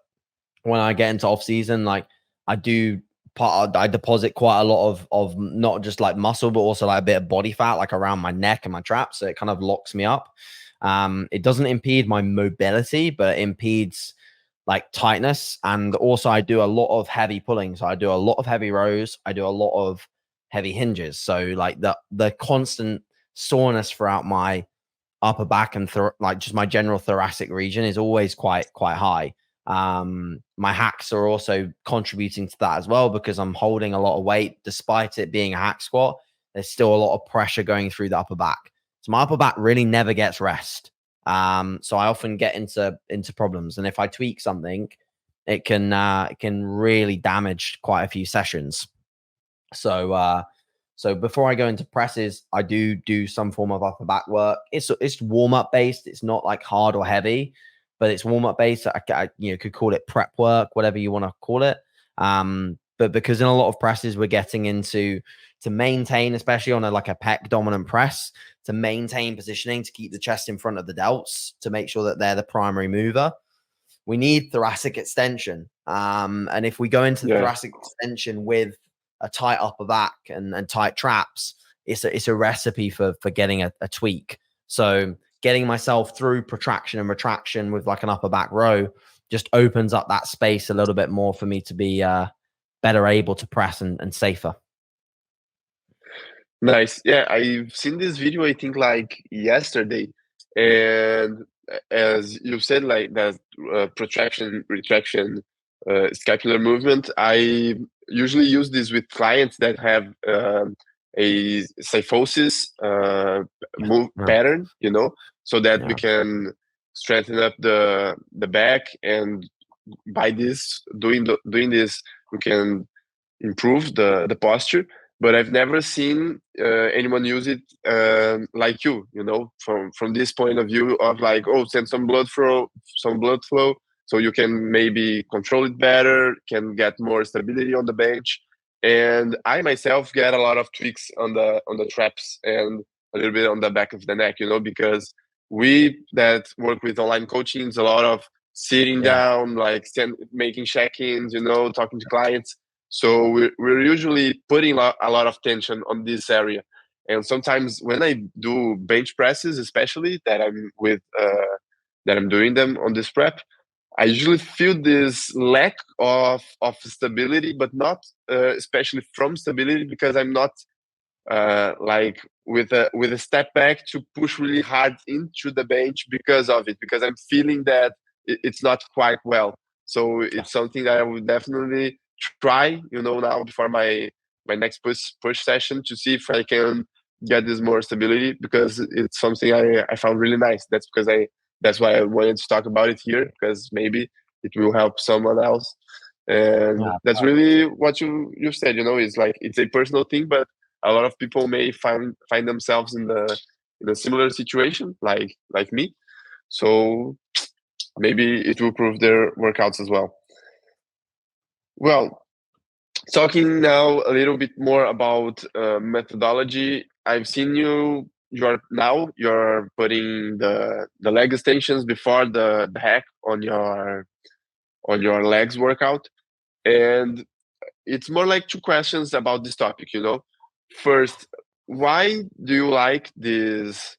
when I get into off season, like I deposit quite a lot of not just like muscle, but also like a bit of body fat, like around my neck and my traps. So it kind of locks me up. It doesn't impede my mobility, but it impedes like tightness. And also I do a lot of heavy pulling. So I do a lot of heavy rows. I do a lot of heavy hinges. So like the constant soreness throughout my upper back and like just my general thoracic region is always quite high. My hacks are also contributing to that as well because I'm holding a lot of weight. Despite it being a hack squat, there's still a lot of pressure going through the upper back. So my upper back really never gets rest. So I often get into problems, and if I tweak something, it can really damage quite a few sessions. So before I go into presses, I do some form of upper back work. It's warm up based. It's not like hard or heavy, but it's warm up based. I could call it prep work, whatever you want to call it. But because in a lot of presses we're getting into to maintain, especially on like a pec dominant press, to maintain positioning, to keep the chest in front of the delts, to make sure that they're the primary mover, we need thoracic extension. And if we go into the thoracic extension with a tight upper back and tight traps, it's a recipe for getting a tweak. So getting myself through protraction and retraction with like an upper back row just opens up that space a little bit more for me to be better able to press and safer. Nice. Yeah, I've seen this video, I think like yesterday. And as you said, like that protraction, retraction, scapular movement, I usually use this with clients that have a kyphosis pattern, so that we can strengthen up the back, and by this doing this, we can improve the posture. But I've never seen anyone use it like you, from this point of view of like, send some blood flow, so you can maybe control it better, can get more stability on the bench. And I myself get a lot of tweaks on the traps and a little bit on the back of the neck, because we that work with online coaching is a lot of sitting down, like making check-ins, talking to clients. So we're usually putting a lot of tension on this area. And sometimes when I do bench presses, especially that I'm doing them on this prep, I usually feel this lack of stability, but not especially from stability, because I'm not like with a step back to push really hard into the bench because of it, because I'm feeling that it's not quite well. So it's something that I would definitely try, now before my next push session, to see if I can get this more stability, because it's something I found really nice. That's why I wanted to talk about it here, because maybe it will help someone else. And that's really what you said, is like, it's a personal thing, but a lot of people may find themselves in a similar situation like me. So maybe it will improve their workouts as well. Well, talking now a little bit more about methodology, I've seen you're putting the leg extensions before the hack on your legs workout. And it's more like two questions about this topic, First, why do you like this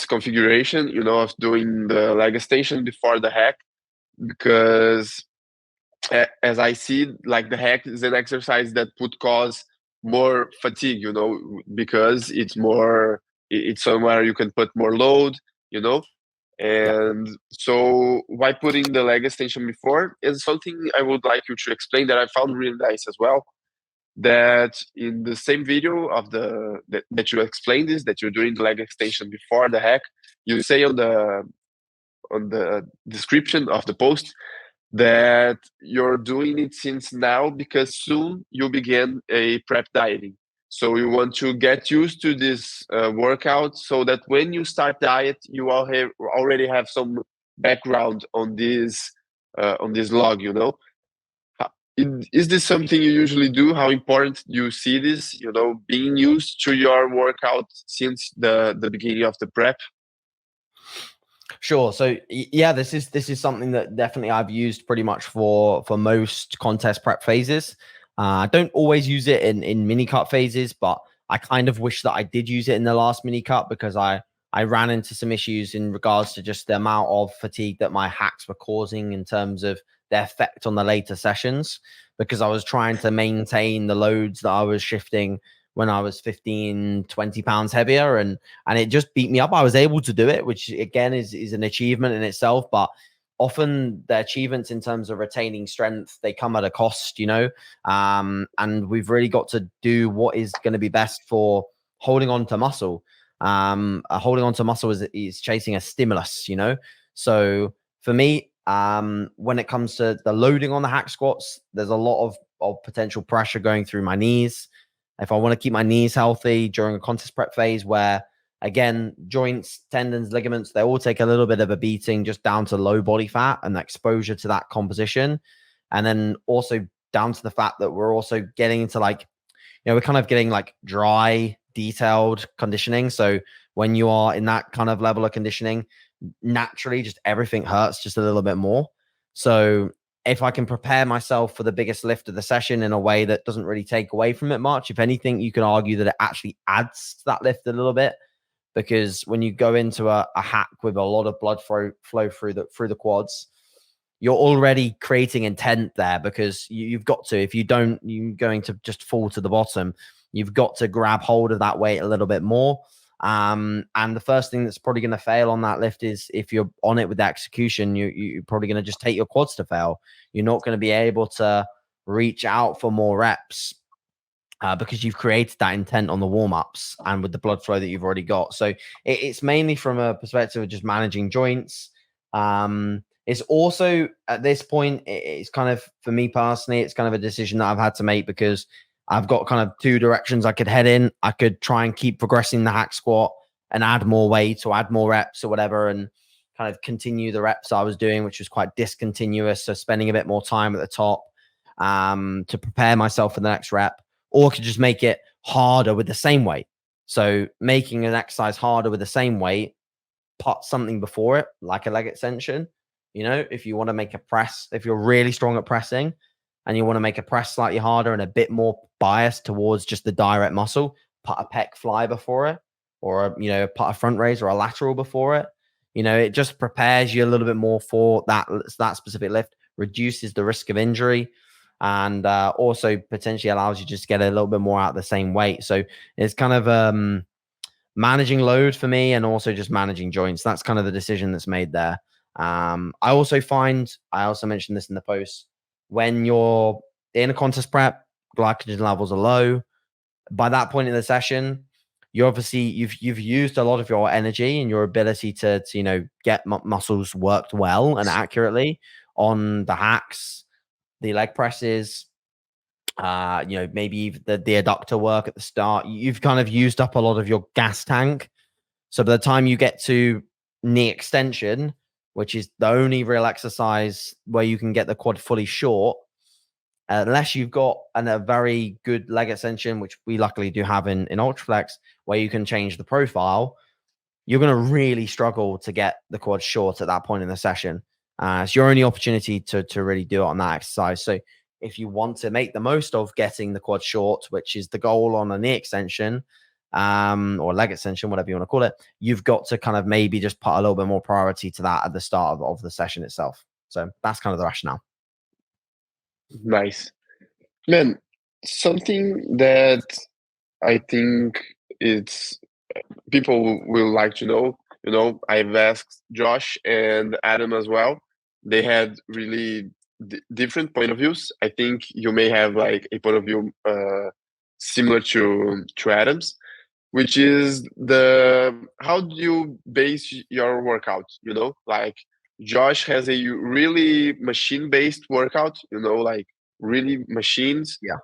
configuration, of doing the leg extension before the hack? Because as I see, like, the hack is an exercise that would cause more fatigue, because it's somewhere you can put more load, and so why putting the leg extension before is something I would like you to explain, that I found really nice as well. That in the same video that you explained this, that you're doing the leg extension before the hack, you say on the description of the post that you're doing it since now because soon you begin a prep dieting. So you want to get used to this workout so that when you start diet, you already have some background on this log, you know. Is this something you usually do? How important you see this, you know, being used to your workout since the beginning of the prep? Sure. So yeah, this is something that definitely I've used pretty much for most contest prep phases. I don't always use it in mini cut phases, but I kind of wish that I did use it in the last mini cut because I ran into some issues in regards to just the amount of fatigue that my hacks were causing in terms of their effect on the later sessions, because I was trying to maintain the loads that I was shifting when I was 15, 20 pounds heavier, and it just beat me up. I was able to do it, which again is an achievement in itself, but often the achievements in terms of retaining strength, they come at a cost, you know. And we've really got to do what is going to be best for holding on to muscle. Holding on to muscle is chasing a stimulus, you know. So for me, when it comes to the loading on the hack squats, there's a lot of potential pressure going through my knees. If I want to keep my knees healthy during a contest prep phase where, again, joints, tendons, ligaments, they all take a little bit of a beating just down to low body fat and the exposure to that composition. And then also down to the fact that we're also getting into like, you know, we're kind of getting like dry, detailed conditioning. So when you are in that kind of level of conditioning, naturally just everything hurts just a little bit more. So if I can prepare myself for the biggest lift of the session in a way that doesn't really take away from it much, if anything, you can argue that it actually adds to that lift a little bit, because when you go into a hack with a lot of blood flow through the quads, you're already creating intent there, because you've got to, if you don't, you're going to just fall to the bottom. You've got to grab hold of that weight a little bit more. And the first thing that's probably going to fail on that lift is if you're on it with the execution, you're probably going to just take your quads to fail. You're not going to be able to reach out for more reps because you've created that intent on the warm-ups and with the blood flow that you've already got. So it's mainly from a perspective of just managing joints. It's also at this point, it's kind of, for me personally, it's kind of a decision that I've had to make, because I've got kind of two directions I could head in. I could try and keep progressing the hack squat and add more weight or add more reps or whatever, and kind of continue the reps I was doing, which was quite discontinuous. So spending a bit more time at the top to prepare myself for the next rep, or I could just make it harder with the same weight. So making an exercise harder with the same weight, put something before it, like a leg extension. You know, if you want to make a press, if you're really strong at pressing and you want to make a press slightly harder and a bit more biased towards just the direct muscle, put a pec fly before it, or you know, put a front raise or a lateral before it. You know, it just prepares you a little bit more for that specific lift, reduces the risk of injury, and also potentially allows you just to get a little bit more out of the same weight. So it's kind of managing load for me, and also just managing joints. That's kind of the decision that's made there. I also mentioned this in the post, when you're in a contest prep, glycogen levels are low. By that point in the session, you obviously you've used a lot of your energy and your ability to you know, get muscles worked well and accurately on the hacks, the leg presses, you know, maybe even the adductor work at the start. You've kind of used up a lot of your gas tank. So by the time you get to knee extension, which is the only real exercise where you can get the quad fully short, unless you've got a very good leg extension, which we luckily do have in Ultraflex, where you can change the profile, you're going to really struggle to get the quad short at that point in the session. It's your only opportunity to really do it on that exercise. So if you want to make the most of getting the quad short, which is the goal on a knee extension or leg extension, whatever you want to call it, you've got to kind of maybe just put a little bit more priority to that at the start of the session itself. So that's kind of the rationale. Nice. Man, something that I think it's people will like to know, you know, I've asked Josh and Adam as well. They had really different point of views. I think you may have like a point of view similar to Adam's, which is the how do you base your workout, you know, like Josh has a really machine-based workout, like really machines. Yeah.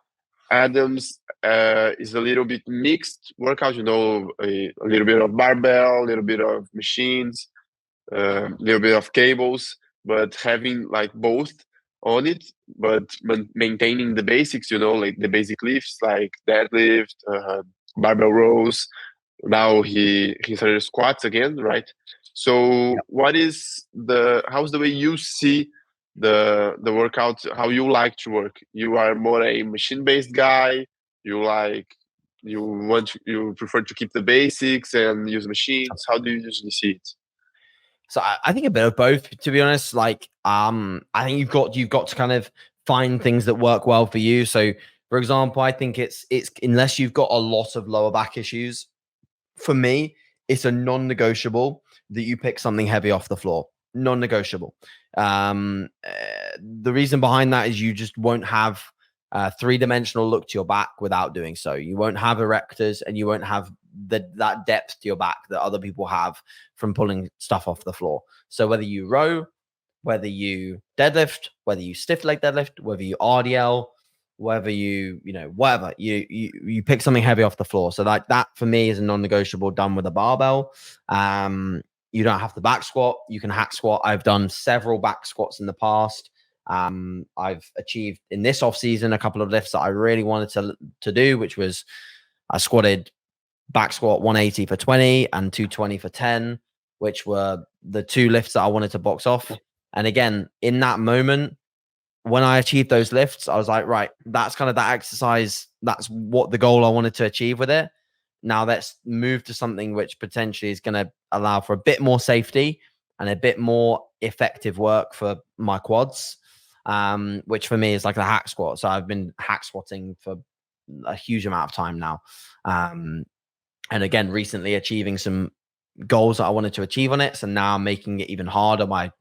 Adams is a little bit mixed workout, a little bit of barbell, a little bit of machines, a little bit of cables, but having like both on it, but maintaining the basics, like the basic lifts, like deadlift, barbell rows. Now he started squats again, right? So how's the way you see the workout, how you like to work? You are more a machine-based guy. You prefer to keep the basics and use machines. How do you usually see it? So I think a bit of both, to be honest. Like, I think you've got to kind of find things that work well for you. So, for example, I think it's unless you've got a lot of lower back issues, for me, it's a non-negotiable that you pick something heavy off the floor. Non-negotiable. The reason behind that is you just won't have a three-dimensional look to your back without doing so. You won't have erectors, and you won't have that depth to your back that other people have from pulling stuff off the floor. So whether you row, whether you deadlift, whether you stiff leg deadlift, whether you RDL, whether whatever, you pick something heavy off the floor. So like that for me is a non-negotiable, done with a barbell. You don't have to back squat. You can hack squat. I've done several back squats in the past. I've achieved in this off season a couple of lifts that I really wanted to do, which was I squatted back squat 180 for 20 and 220 for 10, which were the two lifts that I wanted to box off. And again, in that moment, when I achieved those lifts, I was like, right, that's kind of that exercise. That's what the goal I wanted to achieve with it. Now let's move to something which potentially is going to allow for a bit more safety and a bit more effective work for my quads, which for me is like the hack squat. So I've been hack squatting for a huge amount of time now. And again, recently achieving some goals that I wanted to achieve on it. So now I'm making it even harder by,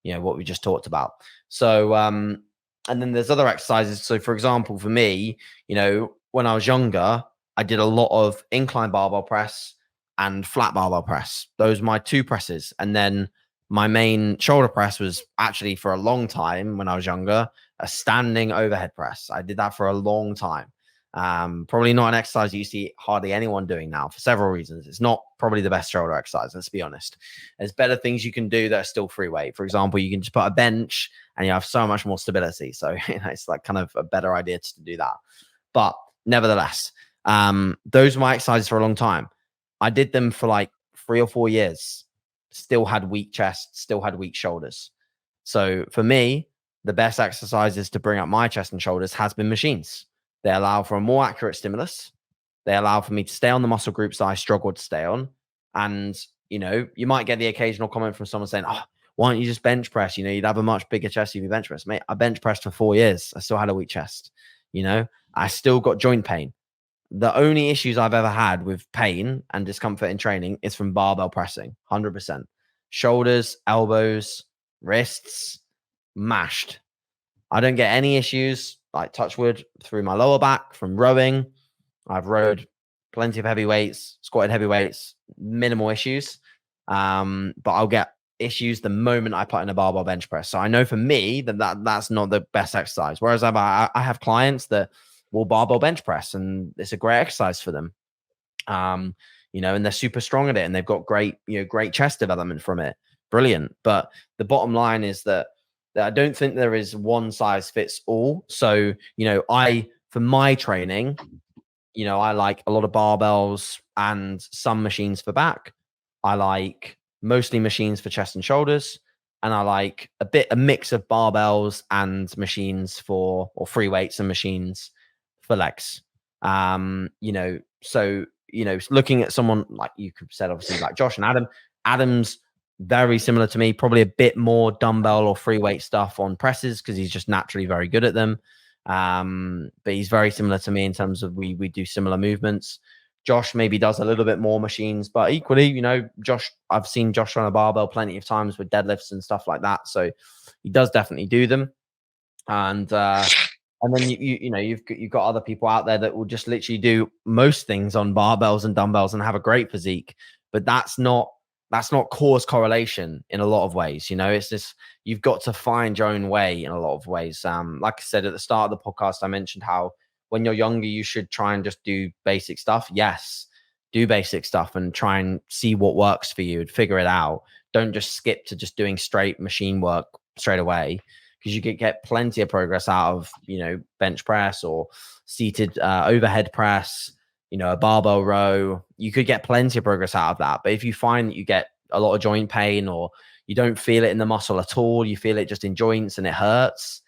what we just talked about. So, and then there's other exercises. So for example, for me, when I was younger, I did a lot of incline barbell press and flat barbell press. Those are my two presses. And then my main shoulder press was actually for a long time when I was younger, a standing overhead press. I did that for a long time. Probably not an exercise you see hardly anyone doing now for several reasons. It's not probably the best shoulder exercise, let's be honest. There's better things you can do that are still free weight. For example, you can just put a bench and you have so much more stability. So it's like kind of a better idea to do that. But nevertheless, those were my exercises for a long time. I did them for like 3 or 4 years, still had weak chest, still had weak shoulders. So for me, the best exercises to bring up my chest and shoulders has been machines. They allow for a more accurate stimulus. They allow for me to stay on the muscle groups that I struggled to stay on. And, you might get the occasional comment from someone saying, oh, why don't you just bench press? You'd have a much bigger chest if you bench press. Mate, I bench pressed for 4 years. I still had a weak chest. I still got joint pain. The only issues I've ever had with pain and discomfort in training is from barbell pressing, 100%. Shoulders, elbows, wrists, mashed. I don't get any issues, like touch wood, through my lower back from rowing. I've rowed plenty of heavy weights, squatted heavy weights, minimal issues. But I'll get issues the moment I put in a barbell bench press. So I know for me that's not the best exercise. Whereas I have clients that will barbell bench press and it's a great exercise for them. And they're super strong at it and they've got great chest development from it. Brilliant. But the bottom line is that I don't think there is one size fits all. So, for my training, I like a lot of barbells and some machines for back. I like mostly machines for chest and shoulders. And I like a mix of barbells and machines or free weights and machines for legs. So, looking at someone like you could said, obviously like Josh and Adam's very similar to me, probably a bit more dumbbell or free weight stuff on presses because he's just naturally very good at them. But he's very similar to me in terms of we do similar movements. Josh maybe does a little bit more machines, but equally, I've seen Josh on a barbell plenty of times with deadlifts and stuff like that. So he does definitely do them. And then you've got other people out there that will just literally do most things on barbells and dumbbells and have a great physique. But that's not that's not cause correlation in a lot of ways. It's just, you've got to find your own way in a lot of ways. Like I said at the start of the podcast, I mentioned how when you're younger, you should try and just do basic stuff. Yes, do basic stuff and try and see what works for you and figure it out. Don't just skip to just doing straight machine work straight away, because you could get plenty of progress out of, bench press or seated overhead press, a barbell row. You could get plenty of progress out of that. But if you find that you get a lot of joint pain, or you don't feel it in the muscle at all, you feel it just in joints and it hurts,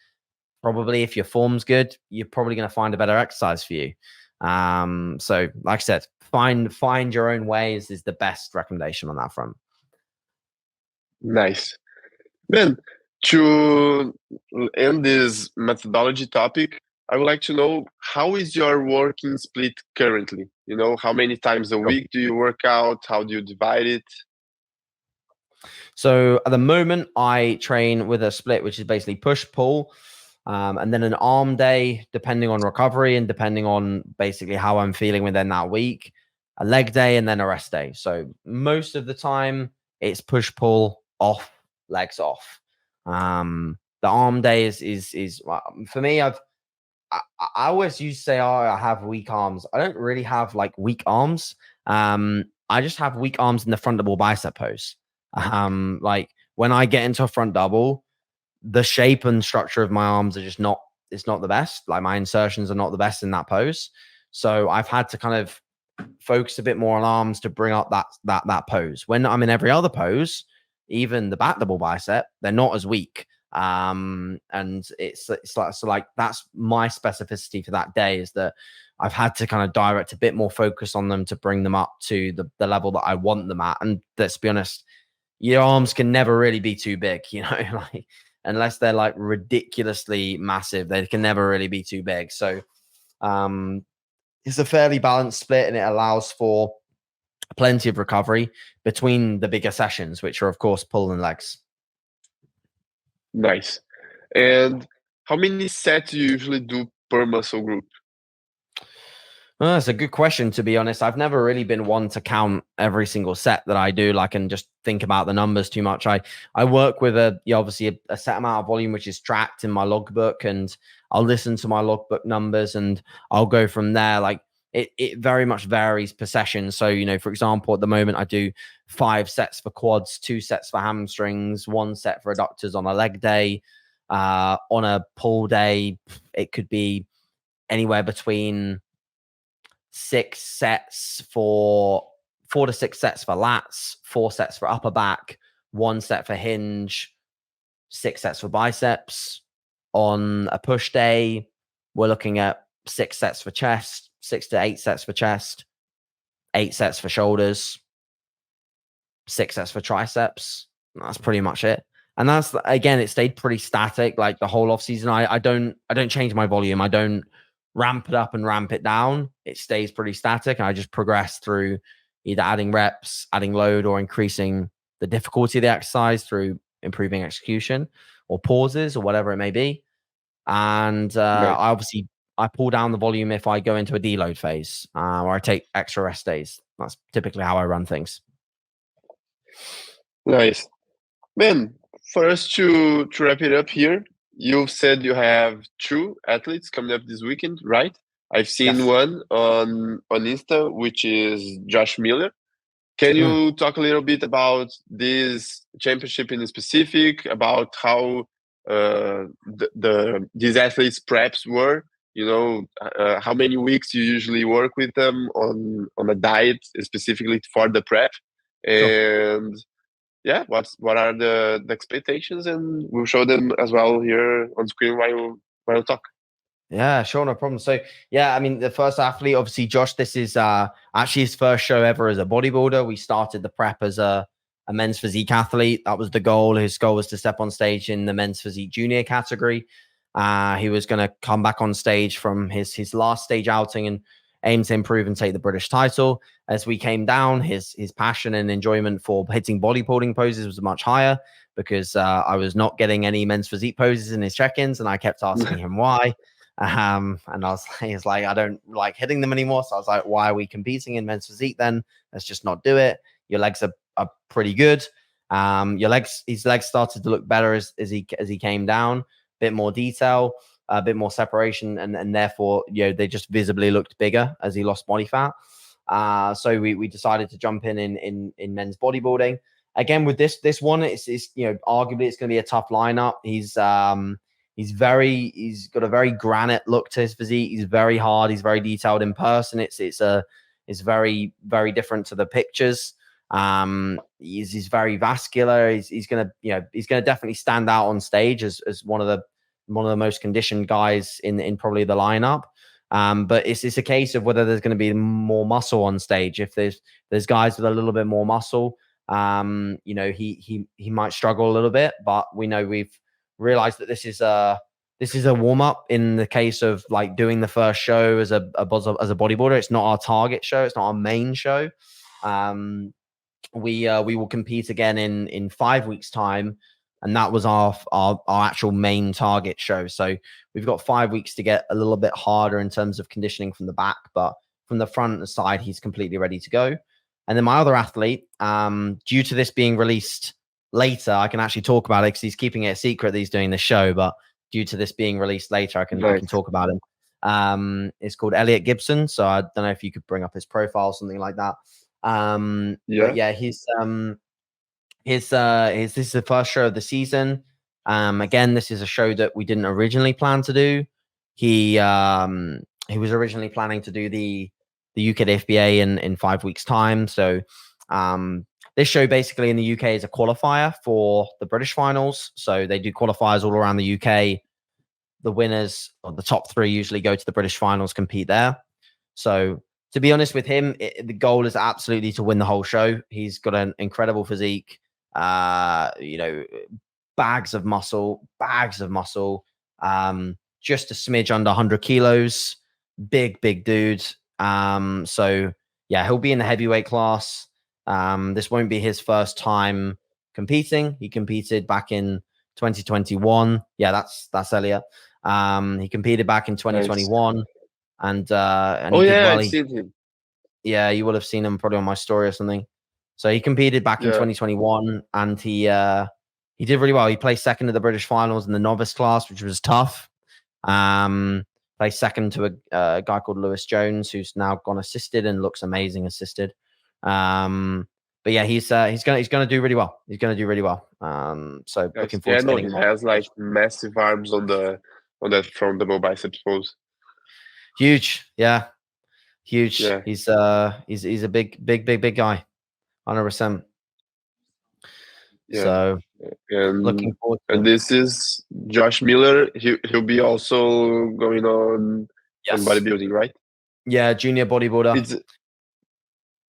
probably if your form's good, you're probably going to find a better exercise for you. So like I said, find your own ways is the best recommendation on that front. Nice. Ben, to end this methodology topic, I would like to know, how is your working split currently? How many times a week do you work out? How do you divide it? So at the moment, I train with a split, which is basically push, pull, and then an arm day, depending on recovery and depending on basically how I'm feeling within that week, a leg day, and then a rest day. So most of the time, it's push, pull, off, legs off. The arm day is for me. I always used to say, oh, I have weak arms. I don't really have like weak arms. I just have weak arms in the front double bicep pose. Like when I get into a front double, the shape and structure of my arms are just not, it's not the best. Like my insertions are not the best in that pose. So I've had to kind of focus a bit more on arms to bring up that pose. When I'm in every other pose, even the back double bicep, they're not as weak. And it's like that's my specificity for that day, is that I've had to kind of direct a bit more focus on them to bring them up to the level that I want them at. And let's be honest, your arms can never really be too big, like unless they're like ridiculously massive, they can never really be too big. So it's a fairly balanced split, and it allows for plenty of recovery between the bigger sessions, which are of course pull and legs. Nice. And how many sets do you usually do per muscle group? That's a good question, to be honest. I've never really been one to count every single set that I do, like, and just think about the numbers too much. I work with obviously a set amount of volume, which is tracked in my logbook, and I'll listen to my logbook numbers and I'll go from there. Like it very much varies per session. So, for example, at the moment I do 5 sets for quads, 2 sets for hamstrings, 1 set for adductors on a leg day. On a pull day, it could be anywhere between 4 to 6 sets for lats, 4 sets for upper back, 1 set for hinge, 6 sets for biceps. On a push day, we're looking at 6 sets for chest, 6 to 8 sets for chest, 8 sets for shoulders, 6 sets for triceps. That's pretty much it. And that's, again, it stayed pretty static like the whole off season. I don't change my volume. I don't ramp it up and ramp it down. It stays pretty static, and I just progress through either adding reps, adding load, or increasing the difficulty of the exercise through improving execution or pauses or whatever it may be. And Nice. I pull down the volume if I go into a deload phase, or I take extra rest days. That's typically how I run things. Nice. Ben, for us to wrap it up here, you've said you have 2 athletes coming up this weekend, right? I've seen Yes. one on Insta, which is Josh Miller. Can you talk a little bit about this championship in specific, about how these athletes' preps were? How many weeks you usually work with them on a diet specifically for the prep, and yeah, what are the expectations, and we'll show them as well here on screen while you talk. Yeah, sure, no problem. So, yeah, I mean, the first athlete, obviously, Josh, this is actually his first show ever as a bodybuilder. We started the prep as a men's physique athlete. That was the goal. His goal was to step on stage in the men's physique junior category. He was going to come back on stage from his last stage outing and aim to improve and take the British title. As we came down, his passion and enjoyment for hitting bodybuilding poses was much higher, because I was not getting any men's physique poses in his check-ins, and I kept asking him why. And he's like, I don't like hitting them anymore. So I was like, why are we competing in men's physique then? Let's just not do it. Your legs are are pretty good. His legs started to look better as he came down, a bit more detail, a bit more separation, and therefore, they just visibly looked bigger as he lost body fat. So we decided to jump in men's bodybuilding. Again, with this one, it's arguably it's going to be a tough lineup. He's got a very granite look to his physique. He's very hard. He's very detailed in person. It's very, very different to the pictures. He's very vascular. He's gonna definitely stand out on stage as one of the most conditioned guys in probably the lineup. But it's a case of whether there's going to be more muscle on stage. If there's guys with a little bit more muscle, he might struggle a little bit. But we've realized that this is a warm up in the case of like doing the first show as a bodybuilder. It's not our target show. It's not our main show. We will compete again in 5 weeks' time, and that was our actual main target show. So we've got 5 weeks to get a little bit harder in terms of conditioning from the back, but from the front and the side, he's completely ready to go. And then my other athlete, due to this being released later, I can actually talk about it because he's keeping it a secret that he's doing the show, but due to this being released later, I can talk about him. It's called Elliot Gibson. So I don't know if you could bring up his profile, something like that. But yeah, this is the first show of the season. Again, this is a show that we didn't originally plan to do. He was originally planning to do the UK FBA in 5 weeks' time. So this show basically in the UK is a qualifier for the British finals. So they do qualifiers all around the UK. The winners, or the top 3, usually go to the British finals, compete there. So to be honest with him, the goal is absolutely to win the whole show. He's got an incredible physique, bags of muscle, just a smidge under 100 kilos, big dude. So yeah, he'll be in the heavyweight class. This won't be his first time competing. He competed back in 2021. Yeah, that's Elliot. He competed back in 2021. Nice. And he did well. I've seen him. Yeah, you will have seen him probably on my story or something. So he competed back in 2021, and he did really well. He placed second at the British finals in the novice class, which was tough. Placed second to a guy called Lewis Jones, who's now gone assisted and looks amazing assisted. But yeah, he's gonna do really well. He's gonna do really well. So looking forward to getting him. He has like massive arms on that frontable biceps pose. Huge, yeah, huge. Yeah. He's a big guy, 100%. Yeah. So looking forward to and this is Josh Miller. He'll be also going on bodybuilding, right? Yeah, junior bodybuilder.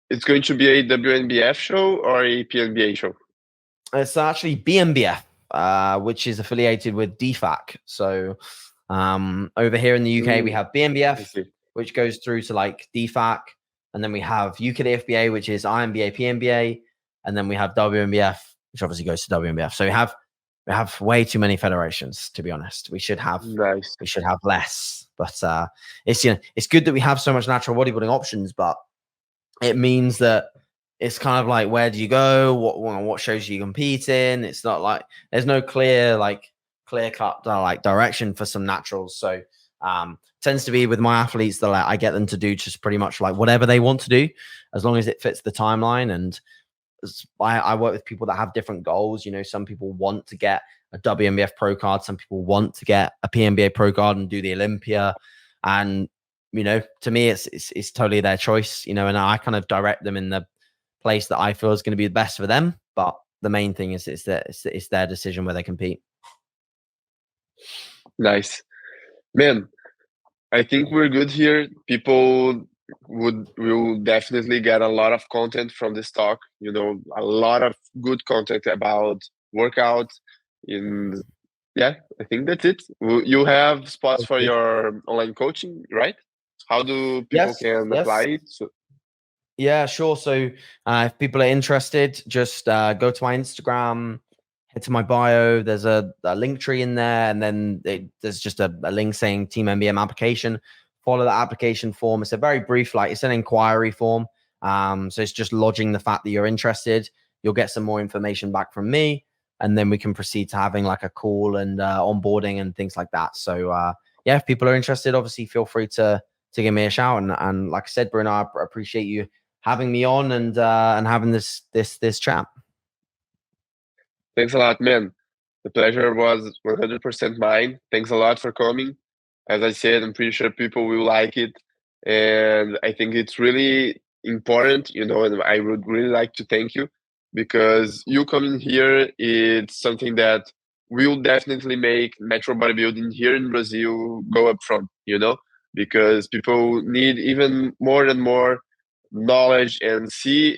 It's going to be a WNBF show or a PNBA show? It's actually BNBF, which is affiliated with DFAC. So over here in the UK, we have BNBF, which goes through to like DFAC, and then we have UK FBA, which is INBA, PNBA, and then we have WNBF, which obviously goes to WNBF. So we have way too many federations, to be honest. We should have less, but it's good that we have so much natural bodybuilding options, but it means that it's kind of like, where do you go? What shows do you compete in? It's not like there's no clear cut like direction for some naturals. So tends to be with my athletes that I get them to do just pretty much like whatever they want to do, as long as it fits the timeline. And I work with people that have different goals. Some people want to get a WNBF pro card. Some people want to get a PNBA pro card and do the Olympia. And to me, it's totally their choice. And I kind of direct them in the place that I feel is going to be the best for them. But the main thing is it's their decision where they compete. Nice, man. I think we're good here. People will definitely get a lot of content from this talk. A lot of good content about workout. I think that's it. You have spots for your online coaching, right? How do people can apply it? Yeah, sure. So if people are interested, just go to my Instagram, head to my bio. There's a link tree in there, and then there's just a link saying Team MBM application. Follow the application form. It's a very brief, it's an inquiry form. So it's just lodging the fact that you're interested. you'll get some more information back from me, and then we can proceed to having like a call and onboarding and things like that. So yeah, if people are interested, obviously feel free to give me a shout. And like I said, Bruno, I appreciate you having me on and having this chat. Thanks a lot, man. The pleasure was 100% mine. Thanks a lot for coming. As I said, I'm pretty sure people will like it. And I think it's really important, and I would really like to thank you, because you coming here, it's something that will definitely make natural bodybuilding here in Brazil go up front, because people need even more and more knowledge and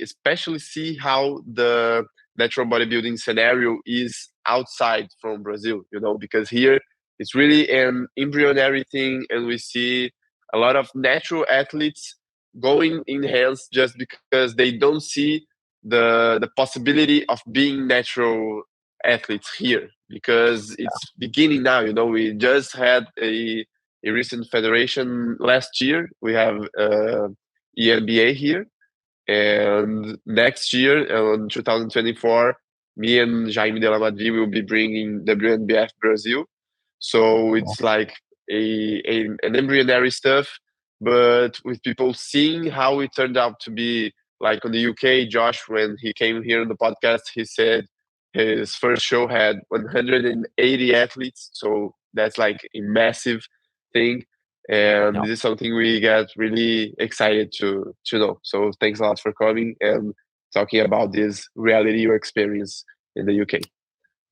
especially see how the natural bodybuilding scenario is outside from Brazil, because here it's really an embryonic thing, and we see a lot of natural athletes going in hands just because they don't see the possibility of being natural athletes here, because it's beginning now. We just had a recent federation last year. We have ENBA here, and next year, in 2024, me and Jaime de la Madrid will be bringing WNBF Brazil. So it's like an embryonic stuff, but with people seeing how it turned out to be. Like on the UK, Josh, when he came here on the podcast, he said his first show had 180 athletes. So that's like a massive thing. And this is something we get really excited to know. So thanks a lot for coming and talking about this reality you experience in the UK.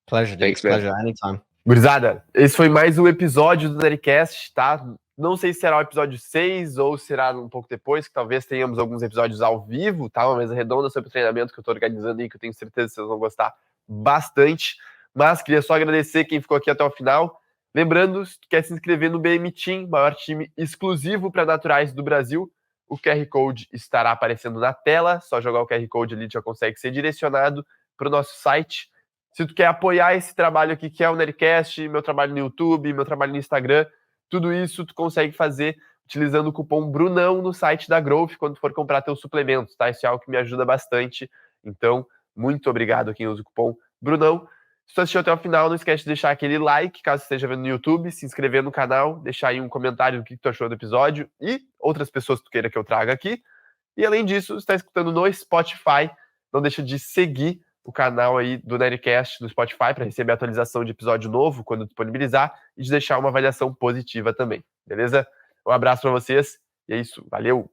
Pleasure, dude. Thanks, man. Pleasure, anytime. Gurizada, esse foi mais um episódio do NattyCast, tá? Não sei se será o episódio 6 ou será um pouco depois, que talvez tenhamos alguns episódios ao vivo, tá? Uma mesa redonda sobre treinamento que eu tô organizando aí, que eu tenho certeza que vocês vão gostar bastante. Mas queria só agradecer quem ficou aqui até o final. Lembrando, se tu quer se inscrever no BM Team, maior time exclusivo para naturais do Brasil, o QR Code estará aparecendo na tela. Só jogar o QR Code ali já consegue ser direcionado para o nosso site. Se tu quer apoiar esse trabalho aqui, que é o NattyCast, meu trabalho no YouTube, meu trabalho no Instagram, tudo isso tu consegue fazer utilizando o cupom Brunão no site da Growth quando for comprar teus suplementos, tá? Isso é algo que me ajuda bastante. Então, muito obrigado a quem usa o cupom Brunão. Se tu assistiu até o final, não esquece de deixar aquele like, caso esteja vendo no YouTube, se inscrever no canal, deixar aí um comentário do que tu achou do episódio e outras pessoas que tu queira que eu traga aqui. E além disso, se está escutando no Spotify, não deixa de seguir o canal aí do NattyCast no Spotify para receber a atualização de episódio novo quando disponibilizar e de deixar uma avaliação positiva também, beleza? Um abraço para vocês e é isso, valeu!